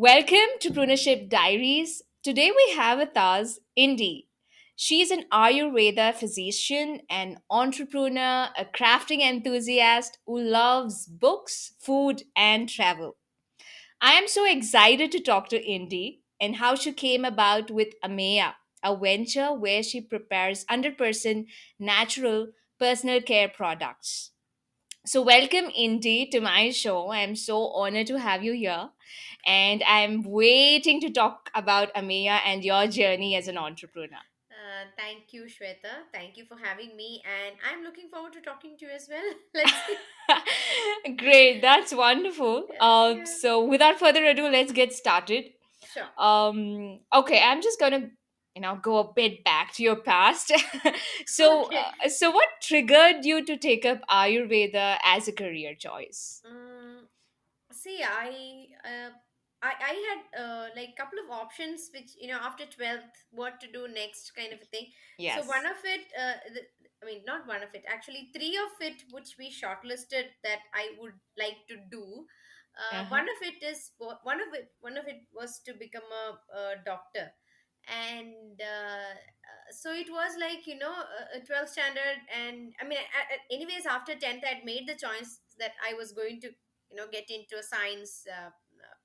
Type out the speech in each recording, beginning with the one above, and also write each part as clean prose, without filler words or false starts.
Welcome to Prunership Diaries. Today we have with us Inde. She's an Ayurveda physician, an entrepreneur, a crafting enthusiast who loves books, food, and travel. I am so excited to talk to Inde and how she came about with Ameya, a venture where she prepares 100% natural personal care products. So, welcome, Indy, to my show. I'm so honored to have you here. And I'm waiting to talk about Ameya and your journey as an entrepreneur. Thank you, Shweta. Thank you for having me, and I'm looking forward to talking to you as well. Let's see. Great, that's wonderful. Yeah, Uh, yeah. so, without further ado, let's get started. Sure. Okay, I'm just gonna go a bit back to your past. Okay. So what triggered you to take up Ayurveda as a career choice? Um, See, I had like couple of options, which after 12th, what to do next, kind of a thing. So one Yes. of it, I mean, not one of it, actually three of it, which we shortlisted that I would like to do. Uh-huh. One of it was to become a doctor, and so it was like a 12th standard, and I mean, anyways, after 10th, I'd made the choice that I was going to get into a science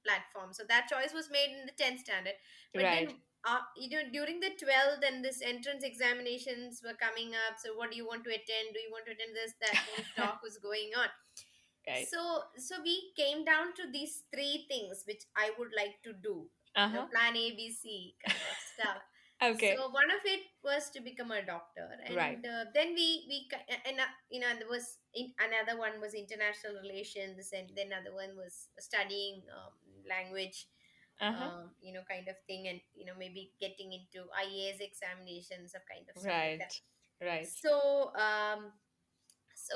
platform. So that choice was made in the 10th standard. But Right. then during the 12th, and this entrance examinations were coming up. So what do you want to attend? Do you want to attend this, that kind of talk was going on. Right. So we came down to these three things which I would like to do, Uh-huh. plan ABC kind of stuff. Okay. So one of it was to become a doctor, Right. and then there was another one was international relations, and then another one was studying language, Uh-huh. kind of thing, and maybe getting into IAS examinations of kind of stuff like that. Right. Right. So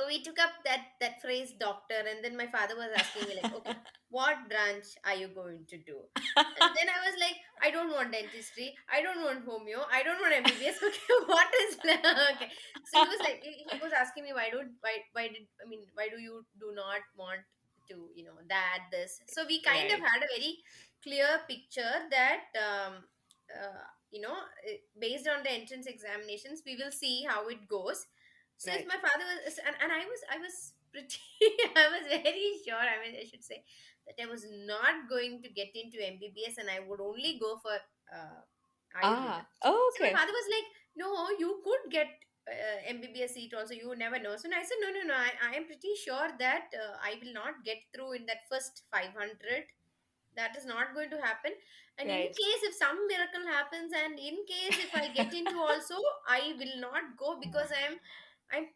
we took up that phrase doctor, and then my father was asking me like, okay, what branch are you going to do? And then I was like, I don't want dentistry, I don't want homeo, I don't want MBBS. Okay, what is okay? So he was like, he was asking me, why do you do not want to that this. So we kind of Right. had a very clear picture that based on the entrance examinations, we will see how it goes. So if Right. my father was, and I was pretty, I was very sure. I mean, I should say that I was not going to get into MBBS, and I would only go for Ayurveda. Ah. Oh, So my okay. father was like, "No, you could get MBBS seat also. You never know." So I said, "No, no, no. I am pretty sure that I will not get through in that first 500. That is not going to happen. And in Right. case if some miracle happens, and in case if I get into also, I will not go because I'm I'm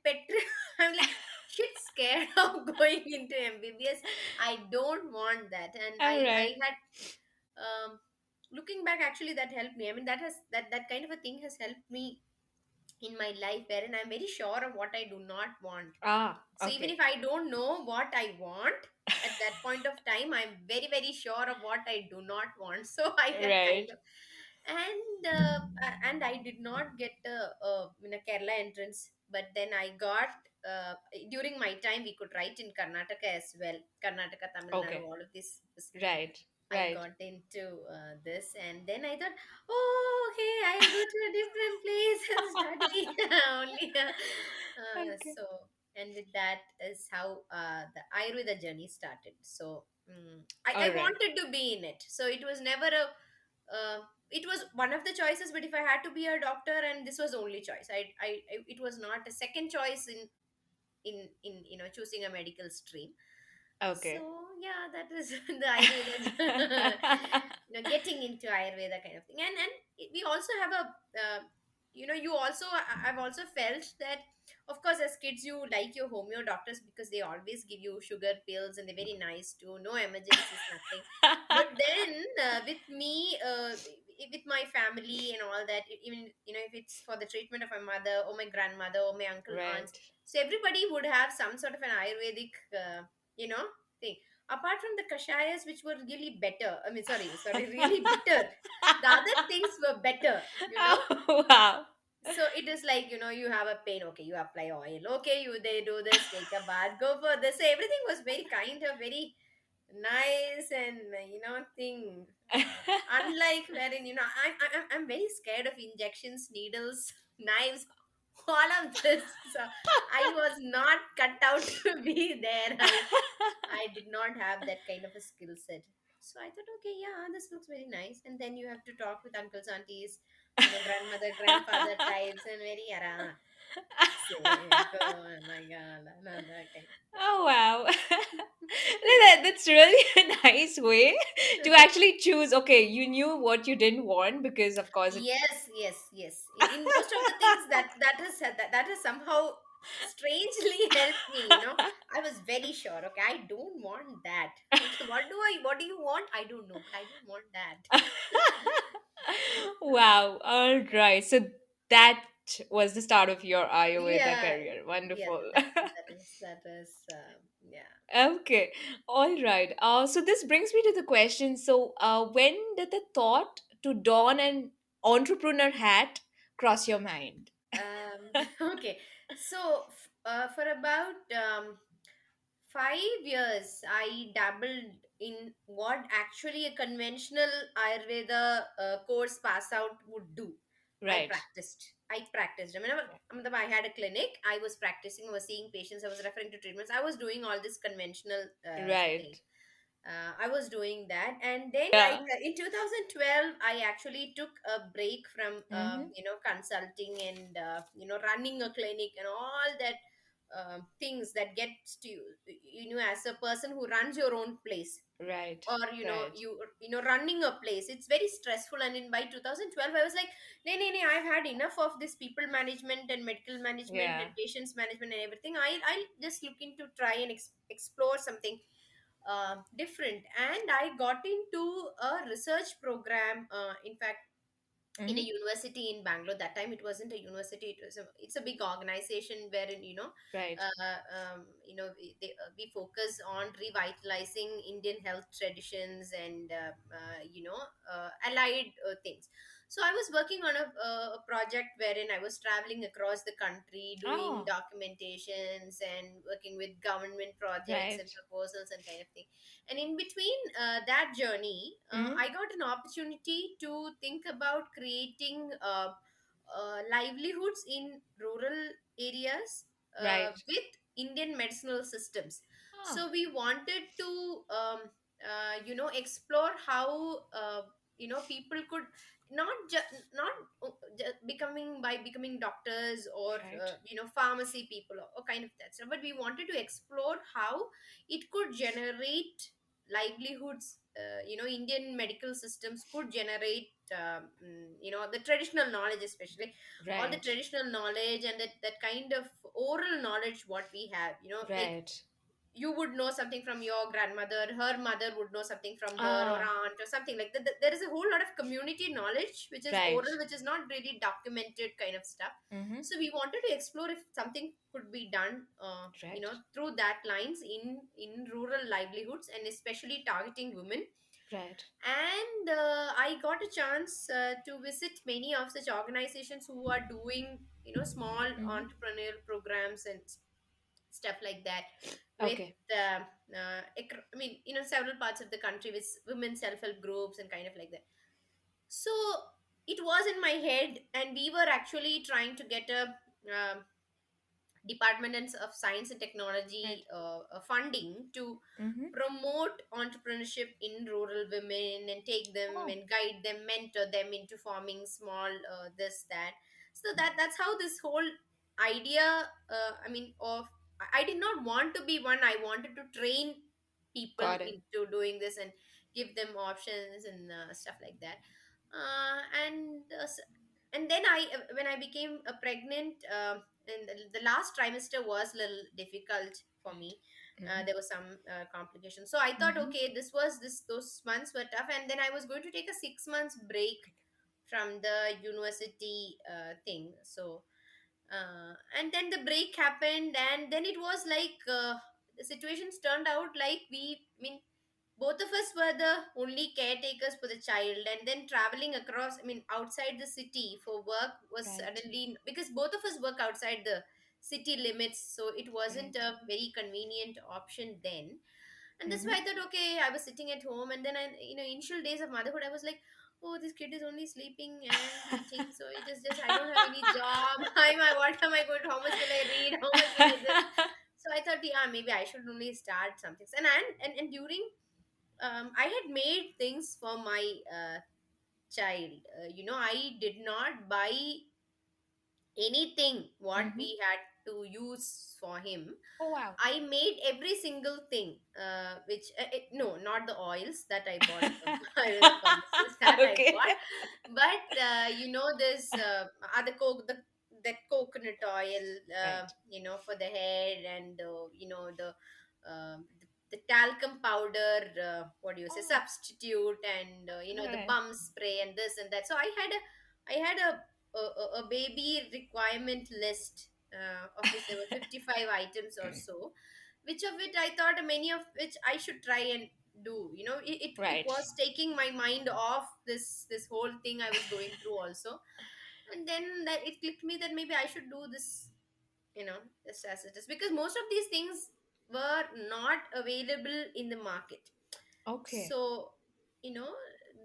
like shit scared of going into MBBS. I don't want that. And All I right. had looking back, actually that helped me. I mean, that kind of a thing has helped me in my life, wherein I'm very sure of what I do not want. Ah. So even Okay. if I don't know what I want at that point of time, I'm very, very sure of what I do not want. So I had kind Right. of, and I did not get a Kerala entrance, but then I got during my time we could write in Karnataka as well, Karnataka, Tamil Nadu, Okay. all of this. Right. I Right. got into this, and then I thought, oh, okay, I'll go to a different place and study only. Okay. And with that is how the Ayurveda journey started. So All I right. wanted to be in it. So it was never a, it was one of the choices, but if I had to be a doctor, and this was the only choice, it was not a second choice in choosing a medical stream. Okay. So yeah, that is the Ayurveda, getting into Ayurveda kind of thing, and we also have a, you also I've also felt that, of course, as kids you like your homeo doctors because they always give you sugar pills and they're very nice too, no emergencies, nothing. But then with me, with my family and all that, even if it's for the treatment of my mother or my grandmother or my uncle aunts, Right. so everybody would have some sort of an Ayurvedic. You know thing, apart from the kashayas which were really better, I mean, sorry, really bitter, the other things were better. Oh, wow. So it is like, you have a pain, okay, you apply oil, okay, you they do this, take a bath, go for this. So everything was very kind of very, nice and thing. Unlike wherein I'm very scared of injections, needles, knives, all of this. So I was not cut out to be there. I did not have that kind of a skill set. So I thought, okay, yeah, this looks very nice. And then you have to talk with uncles, aunties, grandmother, grandfather types, and very say, oh my god, another kind Oh wow. That's really a nice way to of. actually choose. Okay, you knew what you didn't want because of course it. Yes, yes, yes. In most of the things that has somehow strangely helped me. I was very sure. Okay, I don't want that. Okay, what do you want? I don't know, but I don't want that. Wow. All right. So that was the start of your Ayurveda Yeah, career. yeah. Wonderful. That is yeah. Okay. All right. So this brings me to the question. So, when did the thought to don an entrepreneur hat cross your mind? Okay. So for about 5 years, I dabbled in what actually a conventional Ayurveda course pass out would do. Right. I practiced. I had a clinic. I was practicing. I was seeing patients. I was referring to treatments. I was doing all this conventional thing. Right. I was doing that, and then Yeah. in 2012 I actually took a break from Mm-hmm. consulting and running a clinic and all that things that gets to you, as a person who runs your own place, Right. or Right. running a place. It's very stressful, and in by 2012 I was like, nee, I've had enough of this people management and medical management and Yeah. patients management and everything. I'll just looking to try and explore something different, and I got into a research program, in fact, in a Mm-hmm. university in Bangalore. That time it wasn't a university, it's a big organization wherein Right. we focus on revitalizing Indian health traditions and allied things. So I was working on a project wherein I was traveling across the country doing Oh, documentations and working with government projects and right. proposals and kind of thing. And in between that journey, Mm-hmm. I got an opportunity to think about creating livelihoods in rural areas Right. with Indian medicinal systems. Oh, So we wanted to explore how people could not becoming doctors or right. pharmacy people, or kind of that stuff, but we wanted to explore how it could generate livelihoods. Indian medical systems could generate the traditional knowledge, especially all the Right. traditional knowledge and that kind of oral knowledge what we have, like Right. you would know something from your grandmother, her mother would know something from her or Ah, aunt or something like that. There is a whole lot of community knowledge which is right. oral, which is not really documented kind of stuff. Mm-hmm. So we wanted to explore if something could be done Right. through that lines in rural livelihoods, and especially targeting women. Right. And I got a chance to visit many of such organizations who are doing small Mm-hmm. entrepreneurial programs and stuff like that, with Okay. several parts of the country with women self-help groups and kind of like that. So it was in my head, and we were actually trying to get a Department of Science and Right. Technology funding to Mm-hmm. promote entrepreneurship in rural women and take them Oh, and guide them, mentor them into forming small this that. So that's how this whole idea. Of I did not want to be one. I wanted to train people got it. into doing this and give them options and stuff like that. And then when I became pregnant, and the last trimester was a little difficult for Right. me. Mm-hmm. There was some complications, so I thought, Mm-hmm. okay, those months were tough, and then I was going to take a 6 months break from the university thing. So and then the break happened, and then it was like the situations turned out like both of us were the only caretakers for the child, and then traveling across, outside the city for work was Right. suddenly, because both of us work outside the city limits, so it wasn't Right. a very convenient option then. And that's why Mm-hmm. I thought, okay, I was sitting at home, and then initial days of motherhood, I was like, oh, this kid is only sleeping and eating, so it is just, I don't have any job. What am I going to, how much will I read? How much will I this? So I thought, yeah, maybe I should only start something. And during, I had made things for my child. I did not buy anything what Mm-hmm. we had to use for him. Oh, wow. I made every single thing, which no, not the oils that I bought from Ayurveda pharmacist that I Okay. bought, but this other that coconut oil, Right. for the hair, and the talcum powder, what do you say, Oh, substitute, and the right. bum spray and this and that. So I had a baby requirement list, of which there were 55 items or so, which of it I thought many of which I should try and do. It Right. was taking my mind off this whole thing I was going through also. And then that it clicked me that maybe I should do this, just as it is, because most of these things were not available in the market. Okay. So, you know,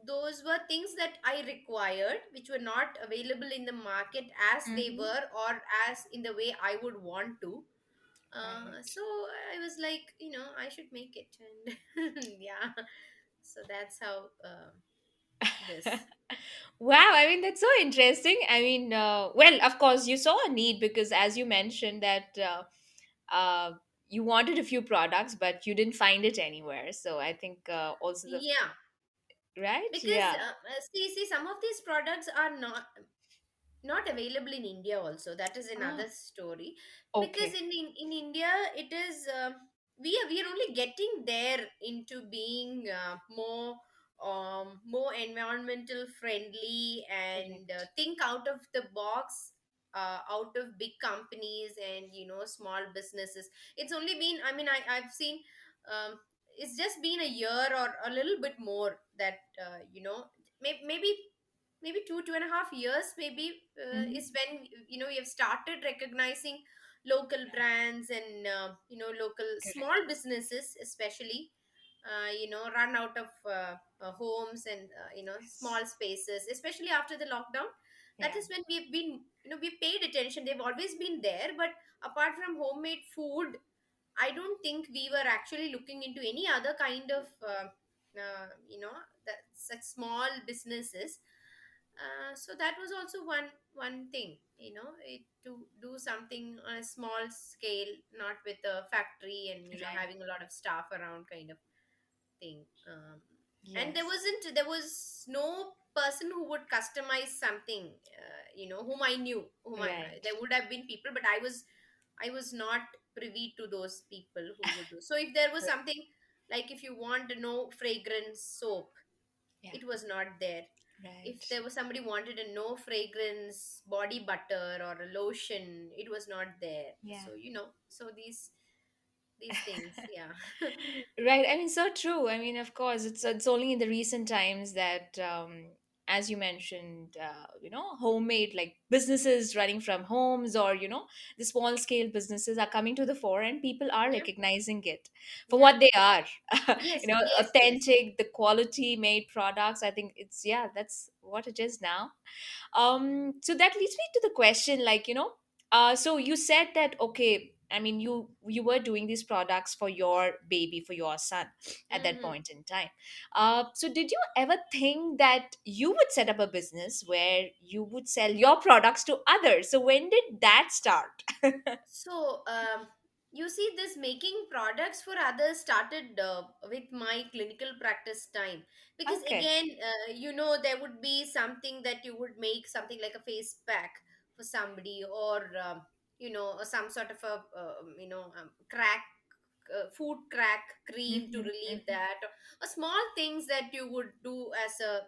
those were things that I required, which were not available in the market as they Mm-hmm. were, or as in the way I would want to. Right. So I was like, I should make it. And yeah, so that's how this. Wow, I mean, that's so interesting. I mean, well, of course, you saw a need because, as you mentioned, that uh, you wanted a few products, but you didn't find it anywhere. So I think also the Yeah, right, because yeah, see, some of these products are not available in India also. That is ah, another story. Because okay, in India, it is, we are only getting there into being more environmental friendly, and correct, think out of the box, out of big companies and small businesses. It's only been, I mean, I've seen, um, it's just been a year or a little bit more that, maybe 2.5 years, maybe, hmm, is when you have started recognizing local brands, and local small correct, businesses especially, run out of homes, and yes, small spaces, especially after the lockdown. That yeah, is when we've been, we paid attention. They've always been there, but apart from homemade food, I don't think we were actually looking into any other kind of, that such small businesses. So that was also one thing, to do something on a small scale, not with a factory and right, having a lot of staff around kind of thing. And there yes, wasn't there was no person who would customize something, whom I knew, right, there would have been people, but I was not privy to those people who would do. So if there was something, like if you want no fragrance soap, yeah, it was not there. If right. there was somebody wanted a no fragrance body butter or a lotion, it was not there. Yeah. So so these things, yeah. Right. I mean, so true. I mean, of course, it's only in the recent times that, as you mentioned, homemade like businesses running from homes, or the small scale businesses are coming to the fore, and people are Yeah, recognizing it for yeah. what they are. Yes, yes, yes. Authentic, the quality made products. I think it's yeah, that's what it is now. So that leads me to the question, like, so you said that, okay, I mean, you were doing these products for your baby, for your son at that Hmm. point in time. So did you ever think that you would set up a business where you would sell your products to others? So when did that start? So, you see, this making products for others started with my clinical practice time. Because Okay. again, there would be something that you would make, something like a face pack for somebody, or or some sort of a, crack, food crack cream to Hmm, relieve hmm. that, or small things that you would do as a.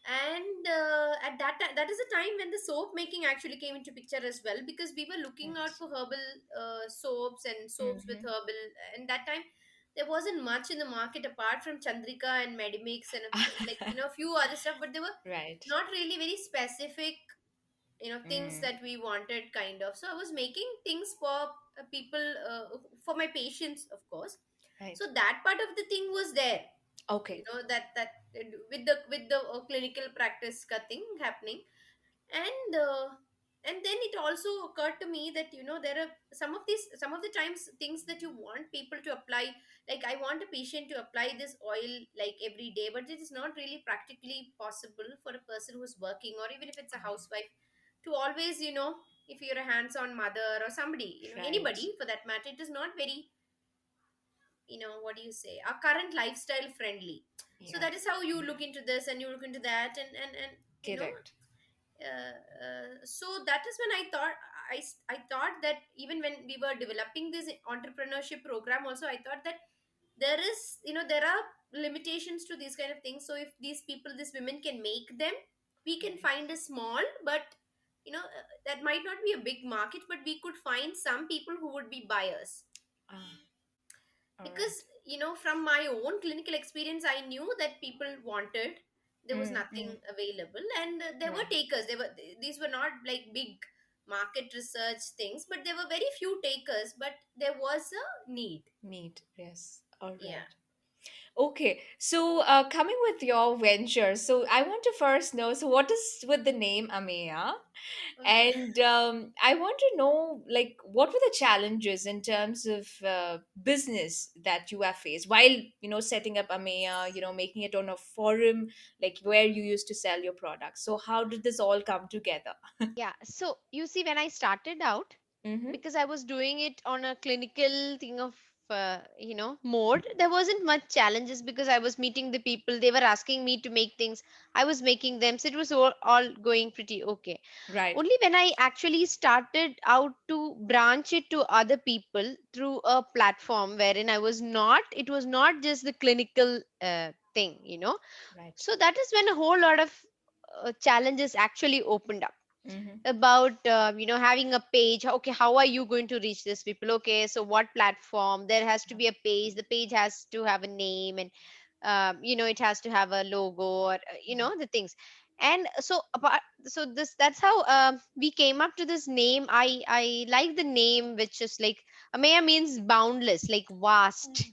And at that is a time when the soap making actually came into picture as well, because we were looking out Right. for herbal soaps, and soaps with Hmm. herbal. And that time there wasn't much in the market apart from Chandrika and Medimix, and like a few other stuff, but they were Right. not really very specific, things Mm. that we wanted, kind of. So I was making things for people, for my patients, of course. Right. So that part of the thing was there, Okay. that with the clinical practice ka thing happening. And and then it also occurred to me that there are some of the times things that you want people to apply, like I want a patient to apply this oil like every day, but it is not really practically possible for a person who's working, or even if it's a housewife, to always, if you're a hands-on mother or somebody, Right. anybody for that matter, it is not very, what do you say, our current lifestyle friendly. So Yeah. that is how you look into this and you look into that, and Correct. so that is when I thought that even when we were developing this entrepreneurship program also, I thought that there are limitations to these kind of things. So if these women can make them, we can Right. find a small, but that might not be a big market, but we could find some people who would be buyers. Ah, all Because right. from my own clinical experience, I knew that people wanted, there was Mm, nothing mm. available, and there were Right. takers. These were not like big market research things, but there were very few takers, but there was a need. Meat. Yes. All Yeah. right. Okay, so coming with your venture, so I want to first know, so what is with the name Ameya? Okay. And I want to know, like, what were the challenges in terms of business that you have faced while, setting up Ameya, making it on a forum, like where you used to sell your products. So how did this all come together? Yeah, so you see, when I started out, Mm-hmm. because I was doing it on a clinical thing of mode, there wasn't much challenges because I was meeting the people. They were asking me to make things. I was making them, so it was all going pretty okay. Right, Only when I actually started out to branch it to other people through a platform wherein it was not just the clinical thing. right. So that is when a whole lot of challenges actually opened up Mm-hmm. about having a page. Okay, how are you going to reach these people? Okay, so what platform? There has to be a page. The page has to have a name, and it has to have a logo, or the things. And so that's how we came up to this name. I like the name, which is like Amaya means boundless, like vast.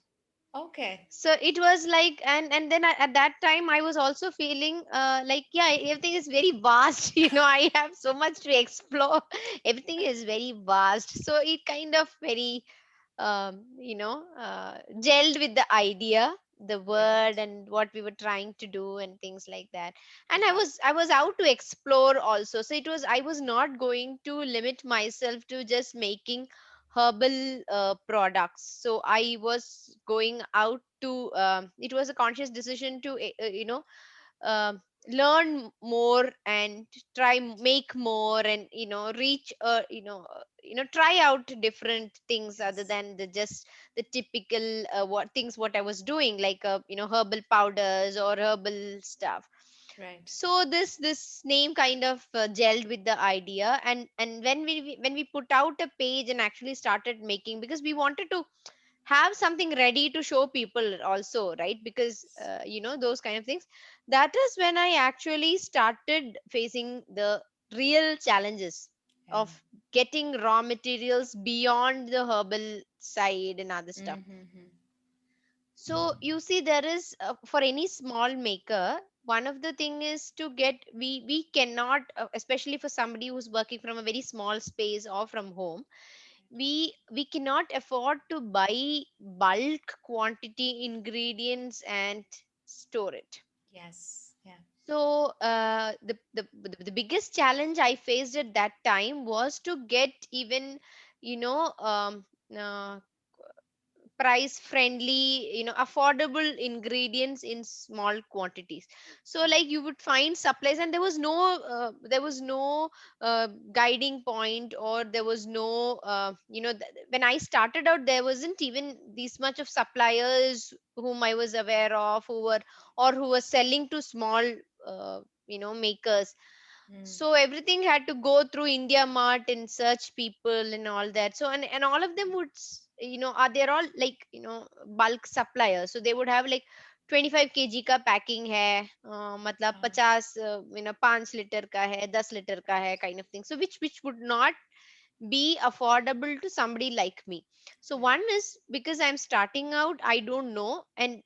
Okay. So it was like, and then at that time I was also feeling like, yeah, everything is very vast. I have so much to explore. Everything is very vast, so it kind of very gelled with the idea, the word, Right. and what we were trying to do, and things like that. And i Wow. was i was out to explore also. So I was not going to limit myself to just making herbal products. So I was going out to it was a conscious decision to learn more and try make more, and reach try out different things other Yes. than the just the typical what I was doing, like herbal powders or herbal stuff. Right. So this name kind of gelled with the idea. And when we put out a page and actually started making, because we wanted to have something ready to show people also, right? Because those kind of things. That is when I actually started facing the real challenges Yeah. of getting raw materials beyond the herbal side and other stuff. Mm-hmm. So you see, there is for any small maker, one of the thing is to get, we cannot, especially for somebody who's working from a very small space or from home, we cannot afford to buy bulk quantity ingredients and store it. Yes. Yeah. So the biggest challenge I faced at that time was to get even you know um, uh, price friendly, affordable ingredients in small quantities. So like you would find supplies, and there was no guiding point, or there was no when I started out, there wasn't even this much of suppliers whom I was aware of, who were selling to small makers. Mm. So everything had to go through India Mart and search people and all that. So and all of them would are they're all like bulk suppliers. So they would have like 25 kg का packing है, मतलब Ah, 50 5 litre का है, 10 litre का है, kind of thing. So which would not be affordable to somebody like me. So Right. one is because I'm starting out, I don't know. And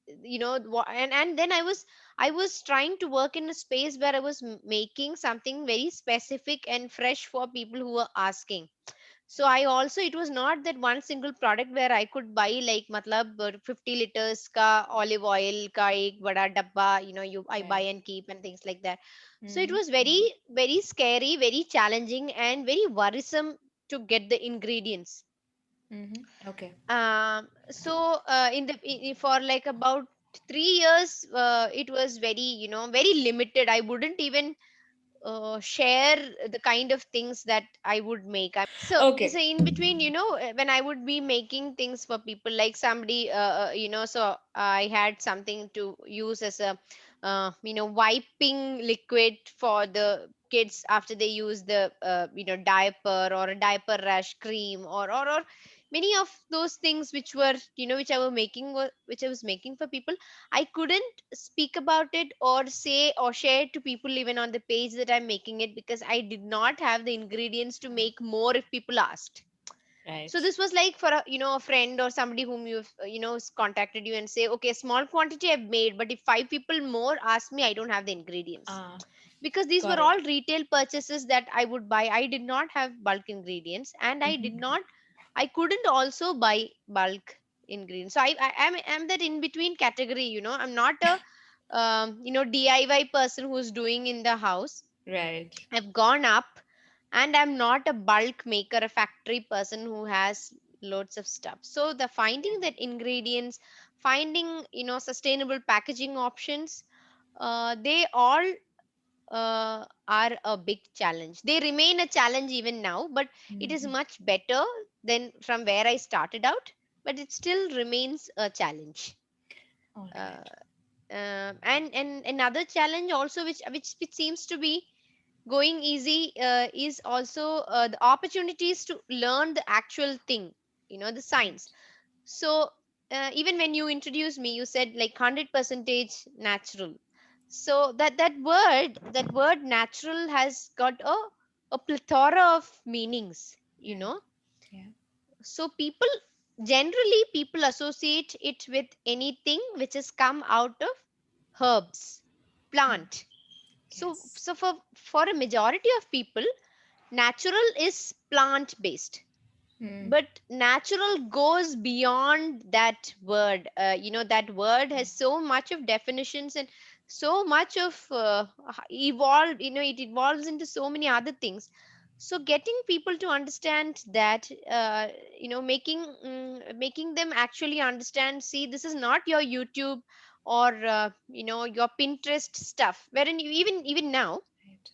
and then I was trying to work in a space where I was making something very specific and fresh for people who were asking. So I also, it was not that one single product where I could buy like matlab 50 liters ka olive oil ka ek bada dabba, I buy Right. and keep and things like that. So it Mm-hmm. was very very scary, very challenging, and very worrisome to get the ingredients. Mm-hmm. Okay. In for like about 3 years, it was very, very limited. I wouldn't even share the kind of things that I would make. So Okay. in between, when I would be making things for people, like somebody, so I had something to use as a, wiping liquid for the kids after they use the, diaper, or a diaper rash cream, or many of those things which were, which I was making for people. I couldn't speak about it or say or share it to people even on the page that I'm making it, because I did not have the ingredients to make more if people asked. So Right. this was like for a friend or somebody whom you've contacted you and say, okay, a small quantity I've made, but if five people more ask me, I don't have the ingredients, Ah, because these were got it. all retail purchases that I would buy. I did not have bulk ingredients, and Mm-hmm. I couldn't also buy bulk ingredients. So I'm that in between category. I'm not a DIY person who's doing in the house. Right. I've gone up, and I'm not a bulk maker, a factory person who has loads of stuff. So the finding that ingredients, finding sustainable packaging options, they all are a big challenge. They remain a challenge even now, but it is Mm-hmm. much better than from where I started out. But it still remains a challenge. All Uh, right. and another challenge also, which seems to be going easy, is also the opportunities to learn the actual thing, the science. Right. So even when you introduced me, you said like 100 percentage natural. So that word natural has got a plethora of meanings, Right. Yeah. so people associate it with anything which has come out of herbs, Mm. plant. so Yes. so for a majority of people, natural is plant based. Mm. But natural goes beyond that word. That word has so much of definitions, and so much of evolve, it evolves into so many other things. So getting people to understand that, making them actually understand, see, this is not your YouTube or your Pinterest stuff, wherein you even now, Right.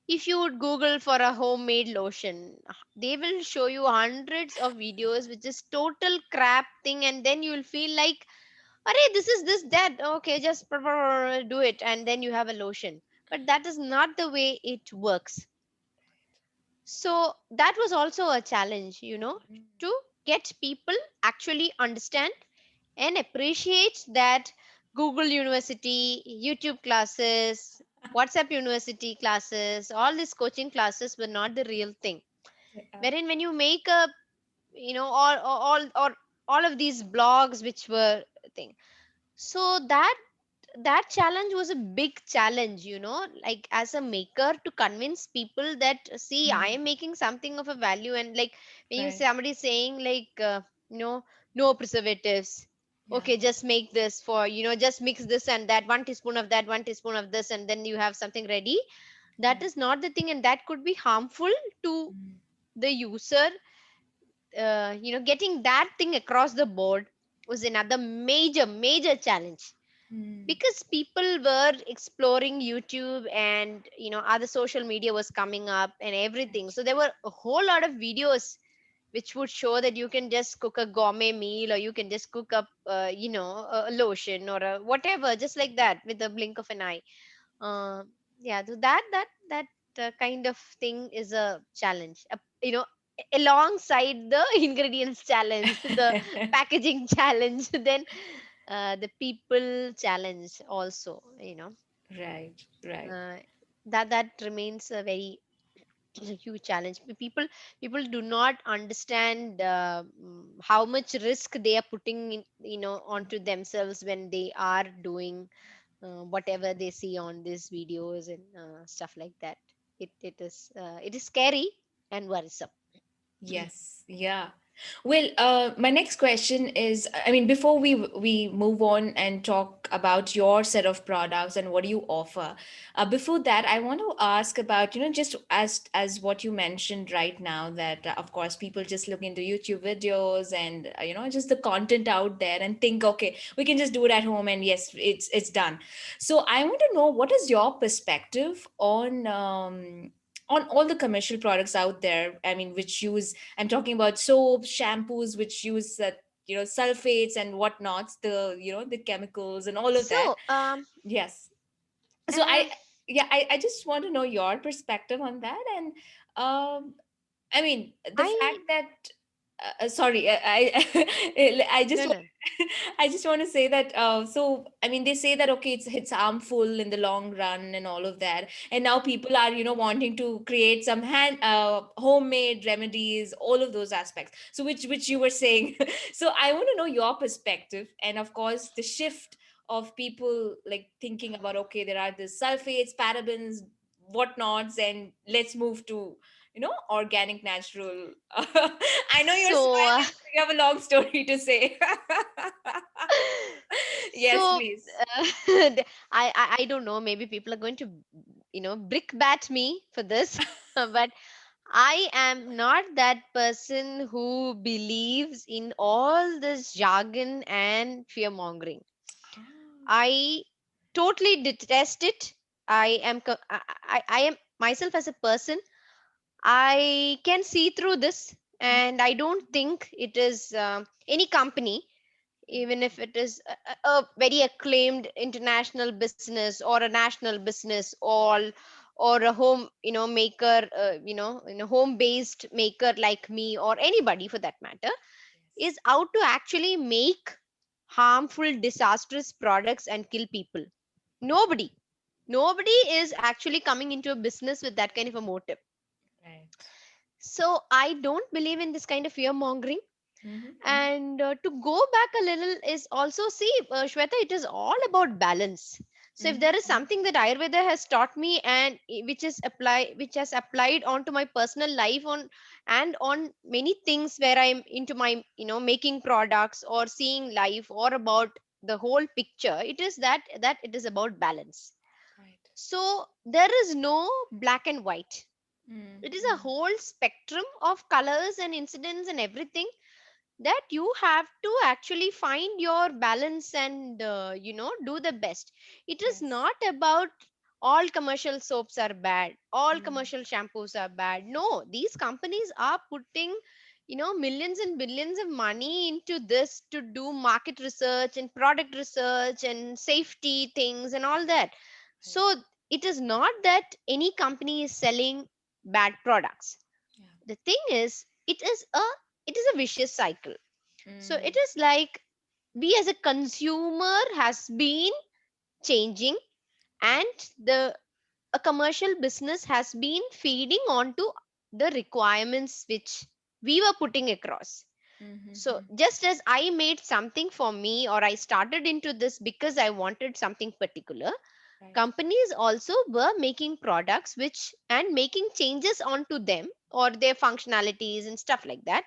if you would Google for a homemade lotion, they will show you hundreds of videos which is total crap thing, and then you will feel like, "Arey, this is this that. Okay, just do it, and then you have a lotion." But that is not the way it works. So that was also a challenge, to get people actually understand and appreciate that Google University, YouTube classes, WhatsApp University classes, all these coaching classes were not the real thing. Yeah. Wherein when you make a, all of these blogs which were thing. So that challenge was a big challenge, like as a maker, to convince people that, see, I Mm. am making something of a value. And like when you Right. somebody saying like, you know no preservatives, Yeah. okay, just make this for, just mix this and that, 1 teaspoon of that, 1 teaspoon of this, and then you have something ready. That Right. is not the thing, and that could be harmful to Mm. the user. Getting that thing across the board was another major major challenge, Mm. because people were exploring YouTube, and other social media was coming up and everything. Right. So there were a whole lot of videos which would show that you can just cook a gourmet meal, or you can just cook up a lotion or a whatever, just like that, with a blink of an eye. uh, yeah, so that kind of thing is a challenge, alongside the ingredients challenge, the packaging challenge, then the people challenge also. Right. Right. uh, that remains a very It's a huge challenge. People do not understand how much risk they are putting in, onto themselves when they are doing whatever they see on these videos and stuff like that. It is scary and worrisome. Yes, yeah. Well, my next question is, I mean, before we move on and talk about your set of products and what you offer, before that, I want to ask about, just as what you mentioned right now, that of course people just look into YouTube videos and just the content out there and think, okay, we can just do it at home and yes, it's done. So I want to know, what is your perspective on all the commercial products out there, I mean, which use, I'm talking about soaps, shampoos, which use that, sulfates and whatnots, the, the chemicals and all of that. So Yes. So um yeah, I just want to know your perspective on that. And I mean, the I fact that sorry, I just no, want, no. I just want to say that. So I mean, they say that okay, it's harmful in the long run and all of that, and now people are wanting to create some homemade remedies, all of those aspects. So which you were saying. So I want to know your perspective, and of course the shift of people like thinking about, okay, there are the sulfates, parabens, whatnots, and let's move to organic, natural. I know you're So smiling, but you have a long story to say. Yes, so please. I don't know, maybe people are going to brickbat me for this, but I am not that person who believes in all this jargon and fear mongering. Ah, I totally detest it. I am myself as a person. I can see through this, mm, and I don't think it is any company, even if it is a very acclaimed international business or a national business, or a home maker, home based maker like me, or anybody for that matter, yes. is out to actually make harmful, disastrous products and kill people. Nobody nobody is actually coming into a business with that kind of a motive. Right. So I don't believe in this kind of fear mongering. Mm-hmm. And to go back a little is also, see, Shweta, it is all about balance. So if there is Mm-hmm. something that Ayurveda has taught me, and which has applied onto my personal life, and on many things where I'm into my making products or seeing life, or about the whole picture, it is that it is about balance. Right. So there is no black and white. It is a Mm-hmm. whole spectrum of colors and incidents and everything, that you have to actually find your balance, and do the best. It is Yes. not about all commercial soaps are bad, all Mm. commercial shampoos are bad. No, these companies are putting millions and billions of money into this, to do market research and product research and safety things and all that. Right. So it is not that any company is selling bad products. Yeah. The thing is, it is a vicious cycle. So it Mm. is like, we as a consumer has been changing, Right. and the a commercial business has been feeding onto the requirements which we were putting across. So Mm-hmm. just as I made something for me, or I started into this because I wanted something particular, Right. companies also were making products which, and making changes onto them or their functionalities and stuff like that,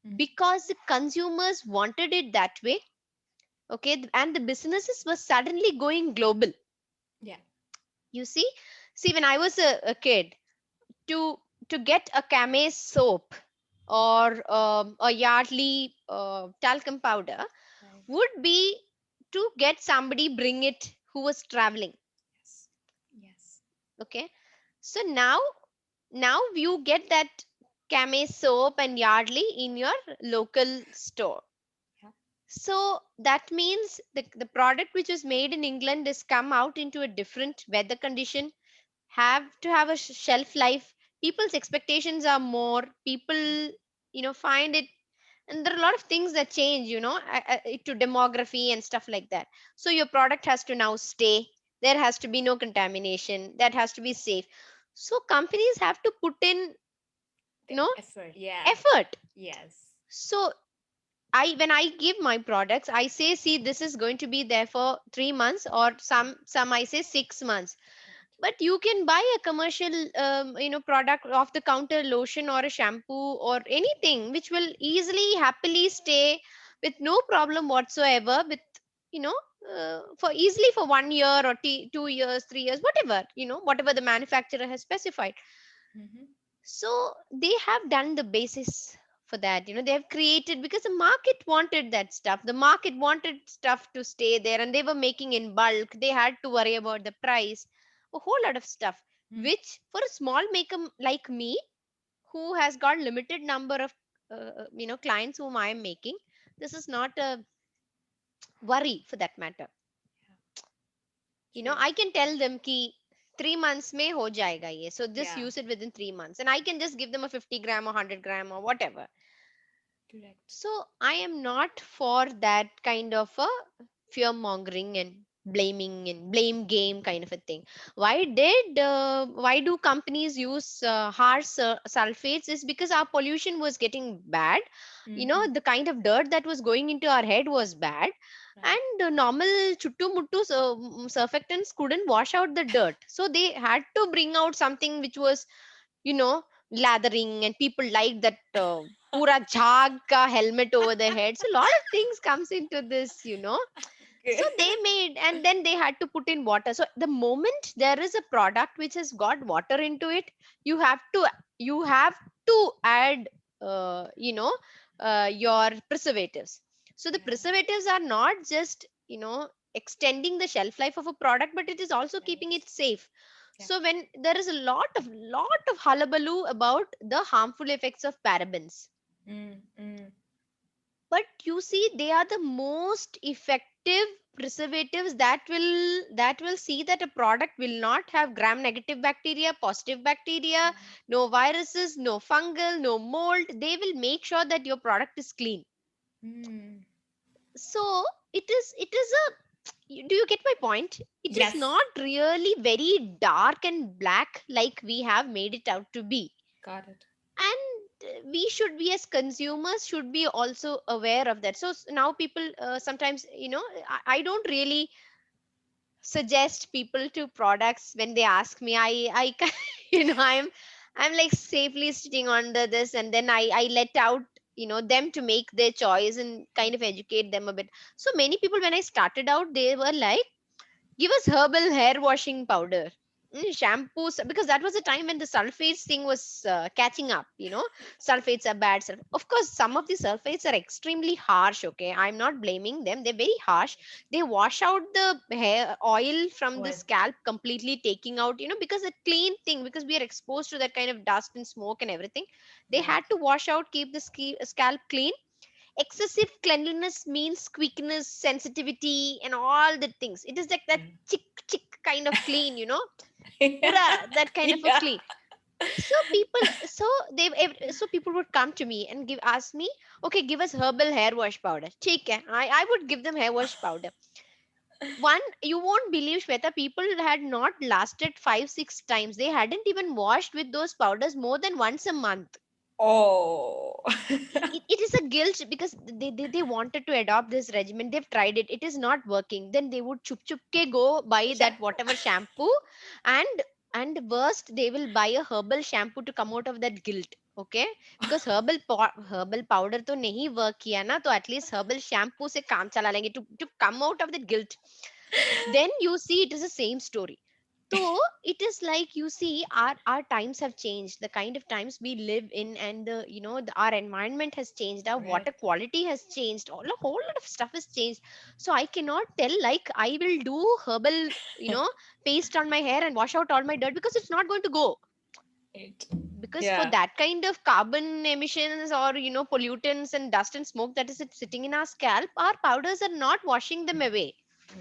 Mm. because the consumers wanted it that way. Okay, and the businesses were suddenly going global. Yeah. You see, when I was a kid, to get a Kame soap, or a Yardley talcum powder, Right. would be to get somebody bring it who was traveling. Yes. Yes. Okay, so now you get that Kame soap and Yardley in your local store. Yeah. So that means the product which was made in England is come out into a different weather condition, have to have a shelf life. People's expectations are more. People, find it, and there are a lot of things that change, to demography and stuff like that. So your product has to now stay. There has to be no contamination. That has to be safe. So companies have to put in, The no, effort. Yeah. effort. Yes. So I, when I give my products, I say, see, this is going to be there for 3 months, or some I say 6 months. Correct. But you can buy a commercial product, off the counter lotion or a shampoo or anything, which will easily happily stay with no problem whatsoever, with, you know for easily for 1 year or 2 years, 3 years, whatever, whatever the manufacturer has specified. Mm-hmm. So they have done the basis for that. They have created, because the market wanted that stuff. The market wanted stuff to stay there, and they were making in bulk. They had to worry about the price, a whole lot of stuff, Mm. which for a small maker like me, who has got limited number of clients whom I am making, this is not a worry for that matter. Yeah. True. I can tell them ki 3 months mein ho jayega ye, so just Yeah. use it within 3 months, and I can just give them a 50 gram or 100 gram or whatever. Correct. So I am not for that kind of a fear mongering and blaming and blame game kind of a thing. Why do companies use harsh sulfates? Is because our pollution was getting bad. Mm-hmm. The kind of dirt that was going into our head was bad, Right. and normal chuttu muttu surfactants couldn't wash out the dirt, so they had to bring out something which was, you know lathering, and people like that pura jhag ka helmet over their head. So a lot of things comes into this. Okay. So they made, and then they had to put in water. So the moment there is a product which has got water into it, you have to add your preservatives. So the Yeah. preservatives are not just extending the shelf life of a product, but it is also keeping Right. it safe. Yeah. So when there is a lot of hullabaloo about the harmful effects of parabens, Mm, mm. but you see, they are the most effective preservatives that will see that a product will not have gram negative bacteria, positive bacteria, Right. no viruses, no fungal, no mold. They will make sure that your product is clean. Mm. So it is a do you get my point? It is Yes. not really very dark and black like we have made it out to be. Got it. And we should be, as consumers, should be also aware of that. So now people, sometimes, I don't really suggest people to products when they ask me. I'm like safely sitting under this, and then I let out them to make their choice and kind of educate them a bit. So many people, when I started out, they were like, give us herbal hair washing powder, shampoos, because that was the time when the sulfates thing was catching up. Sulfates are bad. Of course, some of the sulfates are extremely harsh. Okay, I'm not blaming them. They're very harsh. Right. They wash out the hair oil from the Oil. scalp completely, taking out, because a clean thing, because we are exposed to that kind of dust and smoke and everything. They Right. had to wash out, keep the scalp clean. Excessive cleanliness means quickness, sensitivity, and all the things. It is like that Mm. chick chick kind of clean, Yeah. pura, that kind of a Yeah. clean. So people, so people would come to me and ask me, okay, give us herbal hair wash powder. Take care. I would give them hair wash powder. One, you won't believe, Shweta, people had not lasted 5 6 times. They hadn't even washed with those powders more than once a month. Oh. It is a guilt, because they wanted to adopt this regimen. They've tried it, it is not working. Then they would chup chup ke go buy that Shampoo. whatever shampoo, and worst, they will buy a herbal shampoo to come out of that guilt. Okay, because herbal powder to nahi work kiya na, to at least herbal shampoo se kaam chala lenge, to come out of that guilt. Then you see, it is the same story. So it is like, you see, our times have changed, the kind of times we live in, and our environment has changed, our Right. water quality has changed, all a whole lot of stuff has changed. So I cannot tell, like, I will do herbal paste on my hair and wash out all my dirt, because it's not going to go. Right. Because for Yeah. that kind of carbon emissions, or pollutants and dust and smoke that is sitting in our scalp, our powders are not washing them away.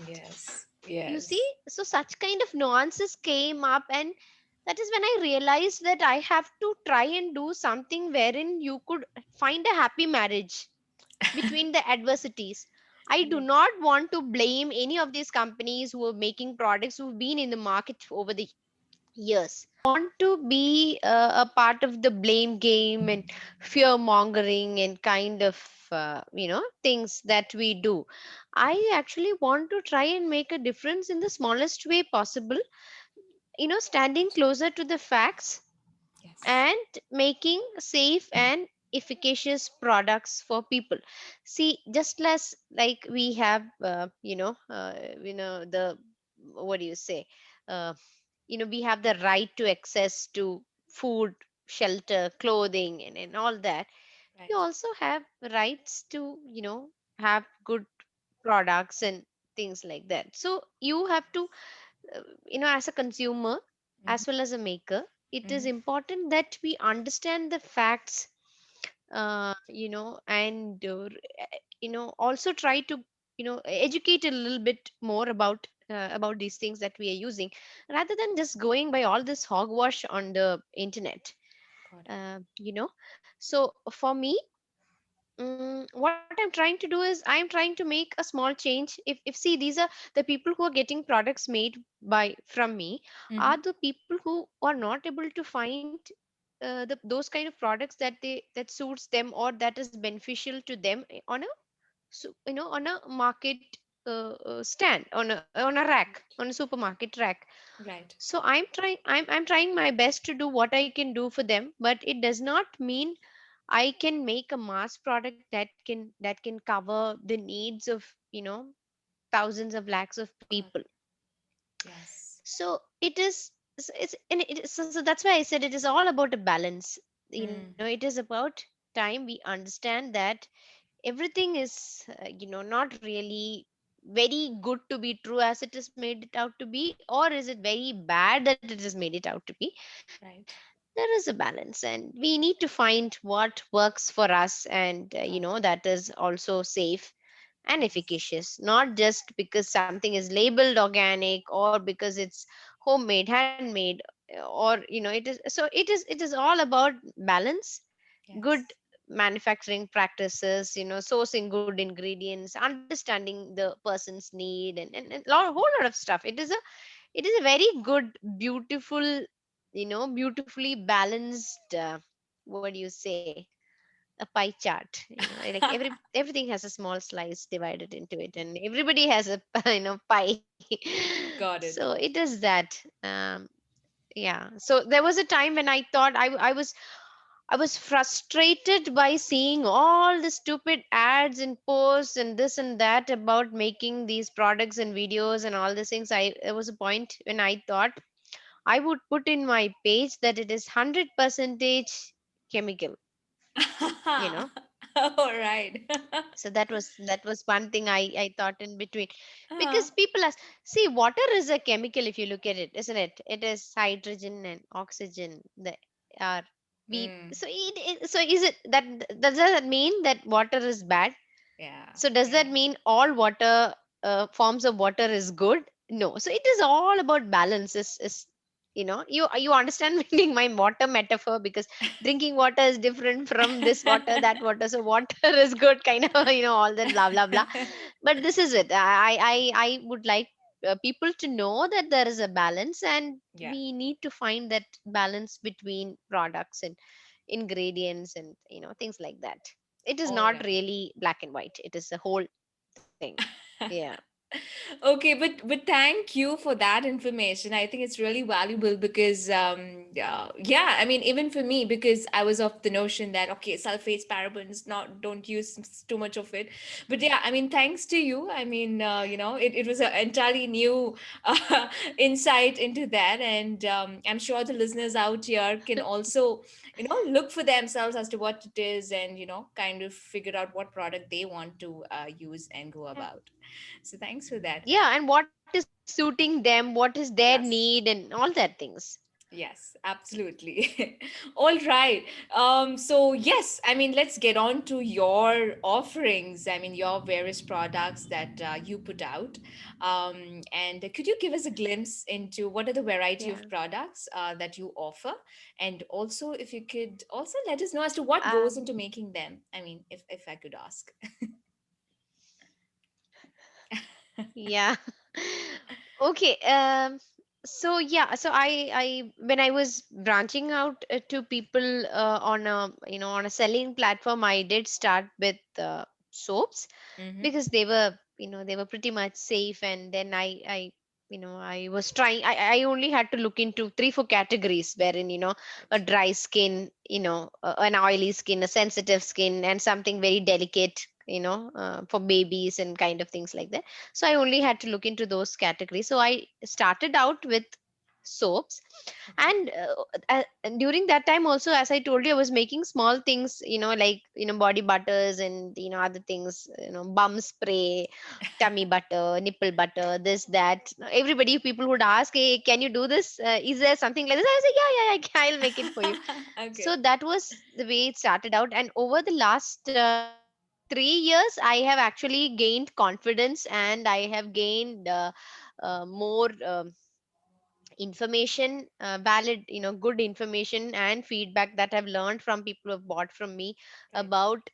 Yes. You see, Yes. so such kind of nuances came up, and that is when I realized that I have to try and do something wherein you could find a happy marriage between the adversities. I do Correct. not want to blame any of these companies who are making products who've been in the market over the Yes, want to be a part of the blame game and fear mongering and kind of things that we do. I actually want to try and make a difference in the smallest way possible, standing closer to the facts Yes. and making safe and efficacious products for people. See, just less like we have the, what do you say, uh, we have the right to access to food, shelter, clothing, and all that. We Right. also have rights to have good products and things like that. So you have to, as a consumer Mm-hmm. as well as a maker, it is Mm-hmm. important that we understand the facts, and also try to educate a little bit more about these things that we are using, rather than just going by all this hogwash on the internet. Got it. So for me, what I'm trying to do is I'm trying to make a small change. If see, these are the people who are getting products made by from me, Mm-hmm. are the people who are not able to find those kind of products that suits them or that is beneficial to them on a, on a market stand, on a rack, on a supermarket rack. Right. So I'm trying my best to do what I can do for them, but it does not mean I can make a mass product that can cover the needs of thousands of lakhs of Got people. yes. So it is, it's and so that's why I said it is all about a balance. Mm. It is about time we understand that everything is not really very good to be true as it is made it out to be, or is it very bad that it is made it out to be. Right. There is a balance, and we need to find what works for us, and Got it. that is also safe and Yes. efficacious, not just because something is labeled organic or because it's homemade, handmade, or it is all about balance, good Yes. manufacturing practices, sourcing good ingredients, understanding the person's need, and whole lot of stuff. It is a very good, beautiful, beautifully balanced, what do you say, a pie chart, like everything has a small slice divided into it, and everybody has a pie. Got So it. it is that. Yeah, so there was a time when I thought I was frustrated by seeing all the stupid ads and posts and this and that about making these products and videos and all these things. There was a point when I thought I would put in my page that it is 100 percentage chemical, you know. All right. So that was one thing I thought in between, Ah, because people ask, see, water is a chemical if you look at it, isn't it? It is hydrogen and oxygen that are be mm, so so is it that, does that mean that water is bad? yeah. So does Yeah. that mean all water, forms of water is good? No. So it is all about balance. Is you understand meaning my water metaphor, because drinking water is different from this water, that water. So water is good, kind of, all that blah blah blah. But this is it. I would like people to know that there is a balance, and Yeah. we need to find that balance between products and ingredients and things like that. It is All not right. really black and white, it is a whole thing. Yeah. Okay, but thank you for that information. I think it's really valuable because yeah, I mean even for me, because I was of the notion that okay, sulfates, parabens, not don't use too much of it. But yeah, I mean thanks to you, I mean it was an entirely new uh, insight into that, and I'm sure the listeners out here can also look for themselves as to what it is, and kind of figure out what product they want to use and go about. So thanks for that. Yeah, and what is suiting them, what is their need, and Yes. all that things. Yes, absolutely. All right. So yes, I mean, let's get on to your offerings. I mean, your various products that you put out. And could you give us a glimpse into what are the variety Yeah. of products that you offer? And also, if you could also let us know as to what goes um into making them. I mean, if I could ask. yeah. Okay. So yeah, so I when I was branching out to people on a, on a selling platform, I did start with soaps, Mm-hmm. because they were, they were pretty much safe. And then I was trying, I only had to look into 3 4 categories, wherein, a dry skin, an oily skin, a sensitive skin, and something very delicate, for babies and kind of things like that. So I only had to look into those categories. So I started out with soaps. Okay. And during that time also, as I told you, I was making small things, like, body butters and, other things, bum spray, tummy butter, nipple butter, this, that. Everybody, people would ask, hey, can you do this? Is there something like this? I was like, yeah, yeah, I'll make it for you. So Okay. that was the way it started out. And over the last 3 years, I have actually gained confidence, and I have gained more information, valid, good information and feedback that I've learned from people who have bought from me Right. about,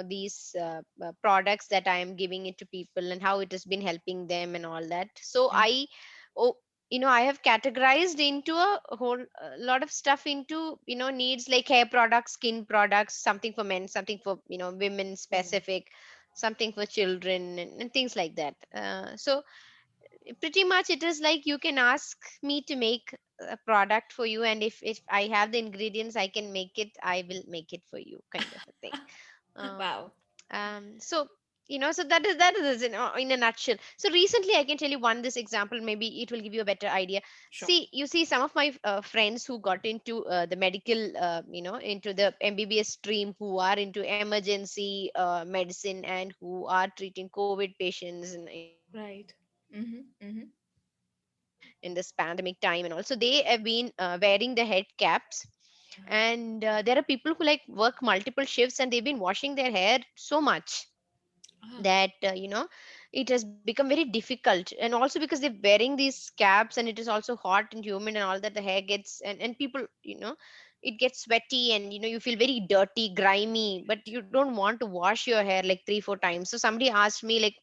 these products that I am giving it to people, and how it has been helping them and all that. So Mm-hmm. oh, I have categorized into a whole lot of stuff into, needs like hair products, skin products, something for men, something for, women Women. specific, something for children, and things like that. So pretty much it is like, you can ask me to make a product for you, and if I have the ingredients, I can make it, I will make it for you, kind of a thing. um, Wow. so, so that is in a nutshell. So recently, I can tell you one this example, maybe it will give you a better idea. Sure. See, you see, some of my friends who got into the medical, into the MBBS stream, who are into emergency medicine, and who are treating COVID patients, and, Right. Mm-hmm. Mm-hmm. in this pandemic time and all. So they have been wearing the head caps. And there are people who like work multiple shifts, and they've been washing their hair so much Ah, that, it has become very difficult. And also because they're wearing these caps, and it is also hot and humid and all that, the hair gets, and people, it gets sweaty, and, you feel very dirty, grimy, but you don't want to wash your hair like 3 4 times. So somebody asked me, like,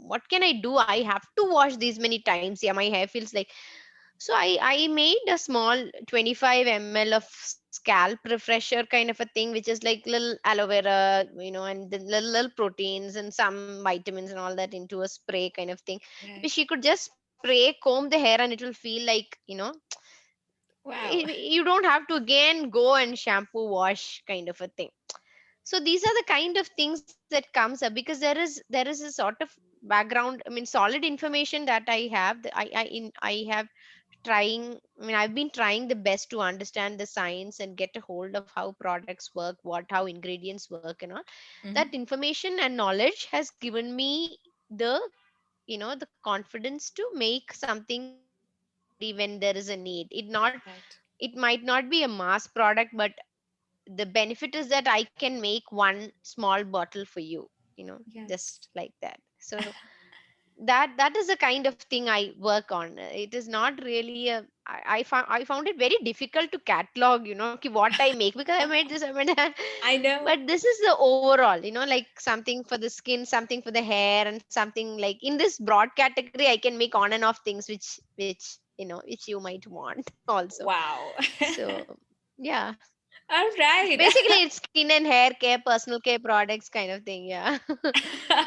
what can I do? I have to wash these many times. Yeah, my hair feels like. So I made a small 25 ml of scalp refresher kind of a thing, which is like little aloe vera, and the little proteins and some vitamins and all that into a spray kind of thing. Which right. she could just spray, comb the hair, and it will feel like, Wow. you don't have to again go and shampoo wash kind of a thing. So these are the kind of things that comes up, because there is a sort of background, I mean, solid information that I have, I have trying I mean, I've been trying the best to understand the science and get a hold of how products work, what how ingredients work and all. Mm-hmm. That information and knowledge has given me the, the confidence to make something for somebody when there is a need. Right. It might not be a mass product, but the benefit is that I can make one small bottle for you, Yes. just like that. So that is the kind of thing I work on. It is not really a, I found it very difficult to catalog, ki what I make, because I made this, I made that. I know. But this is the overall, like something for the skin, something for the hair, and something like in this broad category, I can make on and off things, which you might want also. Wow. So yeah, All right. basically it's skin and hair care, personal care products kind of thing. Yeah.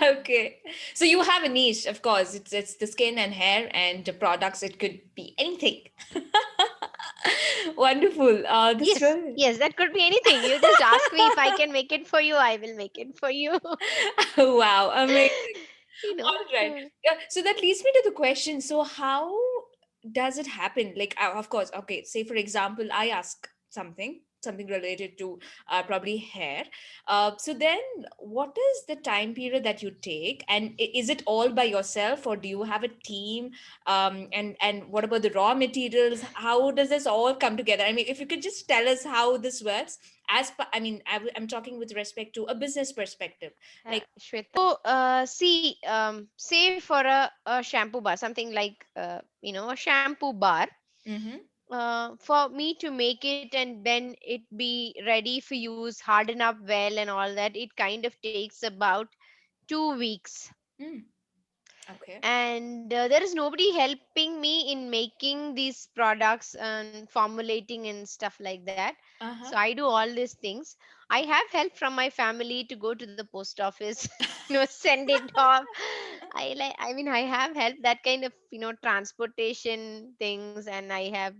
Okay. So you have a niche, of course. It's the skin and hair and the products. It could be anything. Wonderful. That's Yes, really yes, that could be anything. You just ask me if I can make it for you, I will make it for you. wow, amazing. you know. All right. uh, Yeah, so that leads me to the question. So how does it happen? Like, of course, okay. Say for example, I ask something related to probably hair. So then, what is the time period that you take, and is it all by yourself, or do you have a team? And what about the raw materials? How does this all come together? I mean, if you could just tell us how this works. I mean, I'm talking with respect to a business perspective. Like, Shweta. So, see, say for a shampoo bar, something like, a shampoo bar. mm-hmm, For me to make it and then it be ready for use, harden up well, and all that, it kind of takes about 2 weeks. mm, Okay. and there is nobody helping me in making these products and formulating and stuff like that. So Uh-huh. I do all these things. I have help from my family to go to the post office, send it off. I mean, I have helped that kind of, transportation things, and I have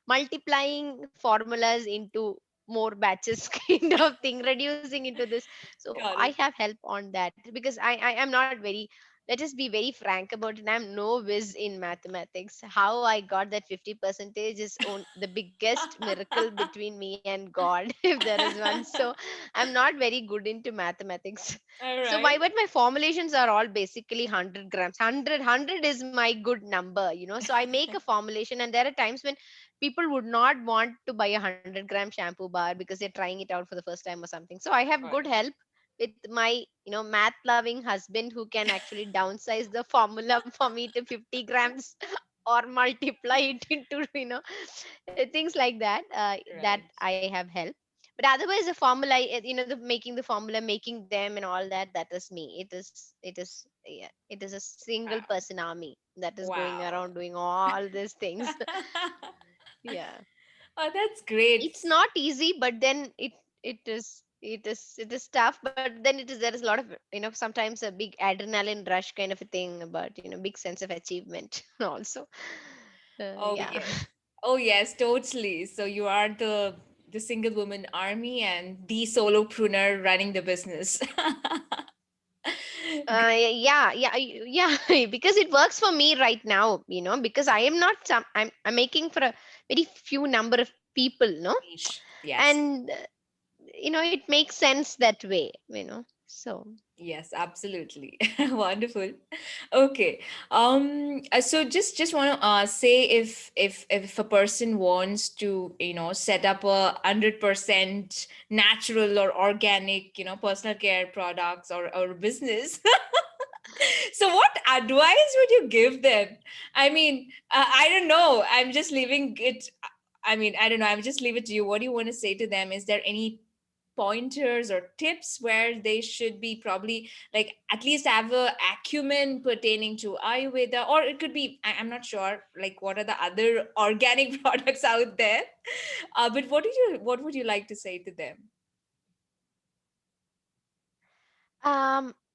multiplying formulas into more batches kind of thing, reducing into this. So Got I it. have help on that, because I am not very, let us be very frank about it, I'm no whiz in mathematics. How I got that 50 percentage is the biggest miracle between me and God, if there is one. So I'm not very good into mathematics. All So my, right. but my formulations are all basically 100 grams. 100 is my good number, so I make a formulation, and there are times when people would not want to buy a 100-gram shampoo bar because they're trying it out for the first time or something. So I have Got good it. help with my, math loving husband, who can actually downsize the formula for me to 50 grams or multiply it into, things like that. That Right. I have help. But otherwise, the formula, the making the formula, making them and all that, that is me. It is, yeah, it is a single Wow. person army that is going Wow. around doing all these things. Yeah, Oh, that's great. it's not easy, but then it is tough, but then there is a lot of, sometimes a big adrenaline rush kind of a thing, but big sense of achievement also. Oh Yeah. yes. Oh yes, totally. So you are the single woman army and the solopreneur running the business. Yeah, yeah, yeah. Because it works for me right now, because I am not some, I'm making for a very few number of people, no. Niche. Yes. And it makes sense that way, so. Yes, absolutely. Wonderful. Okay. So just want to say if a person wants to, set up 100% natural or organic, personal care products or business. So what advice would you give them? I mean, I don't know. I'm just leaving it. I mean, I don't know. I'm just leave it to you. What do you want to say to them? Is there any pointers or tips where they should be probably like at least have a acumen pertaining to Ayurveda, or it could be I'm not sure like what are the other organic products out there. But what would you like to say to them?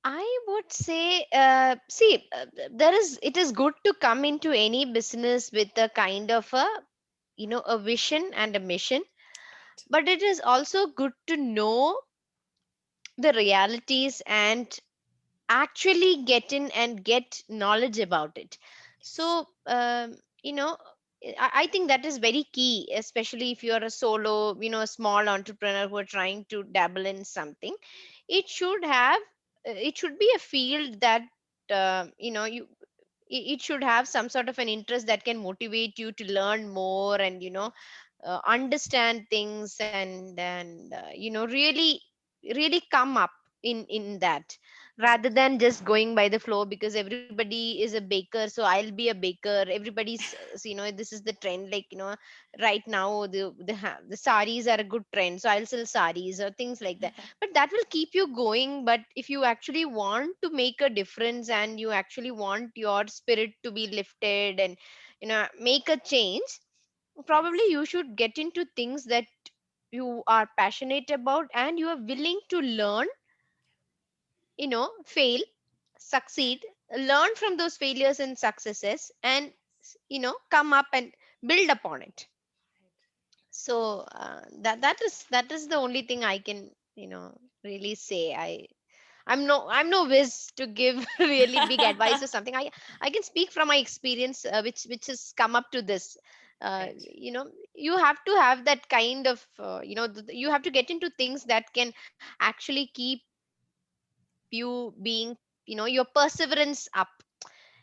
I would say, see, it is good to come into any business with a kind of a, a vision and a mission, but it is also good to know the realities and actually get in and get knowledge about it. Yes. So, you know, I think that is very key, especially if you're a solo, a small entrepreneur who are trying to dabble in something. It should have, it should be a field that, you it should have some sort of an interest that can motivate you to learn more, and understand things, and really come up in that, rather Right. than just going by the flow, because everybody is a baker, so I'll be a baker. Everybody's, this is the trend, like, right now the saris are a good trend, so I'll sell saris or things like that. But that will keep you going. But if you actually want to make a difference, and you actually want your spirit to be lifted, and make a change, probably Yes. you should get into things that you are passionate about, and you are willing to learn, fail, succeed, learn from those failures and successes, and come up and build upon it. So that is the only thing I can, really say. I'm no whiz to give really big advice or something. I can speak from my experience, which has come up to this. Right. You have to have that kind of, you have to get into things that can actually keep you being, your perseverance up.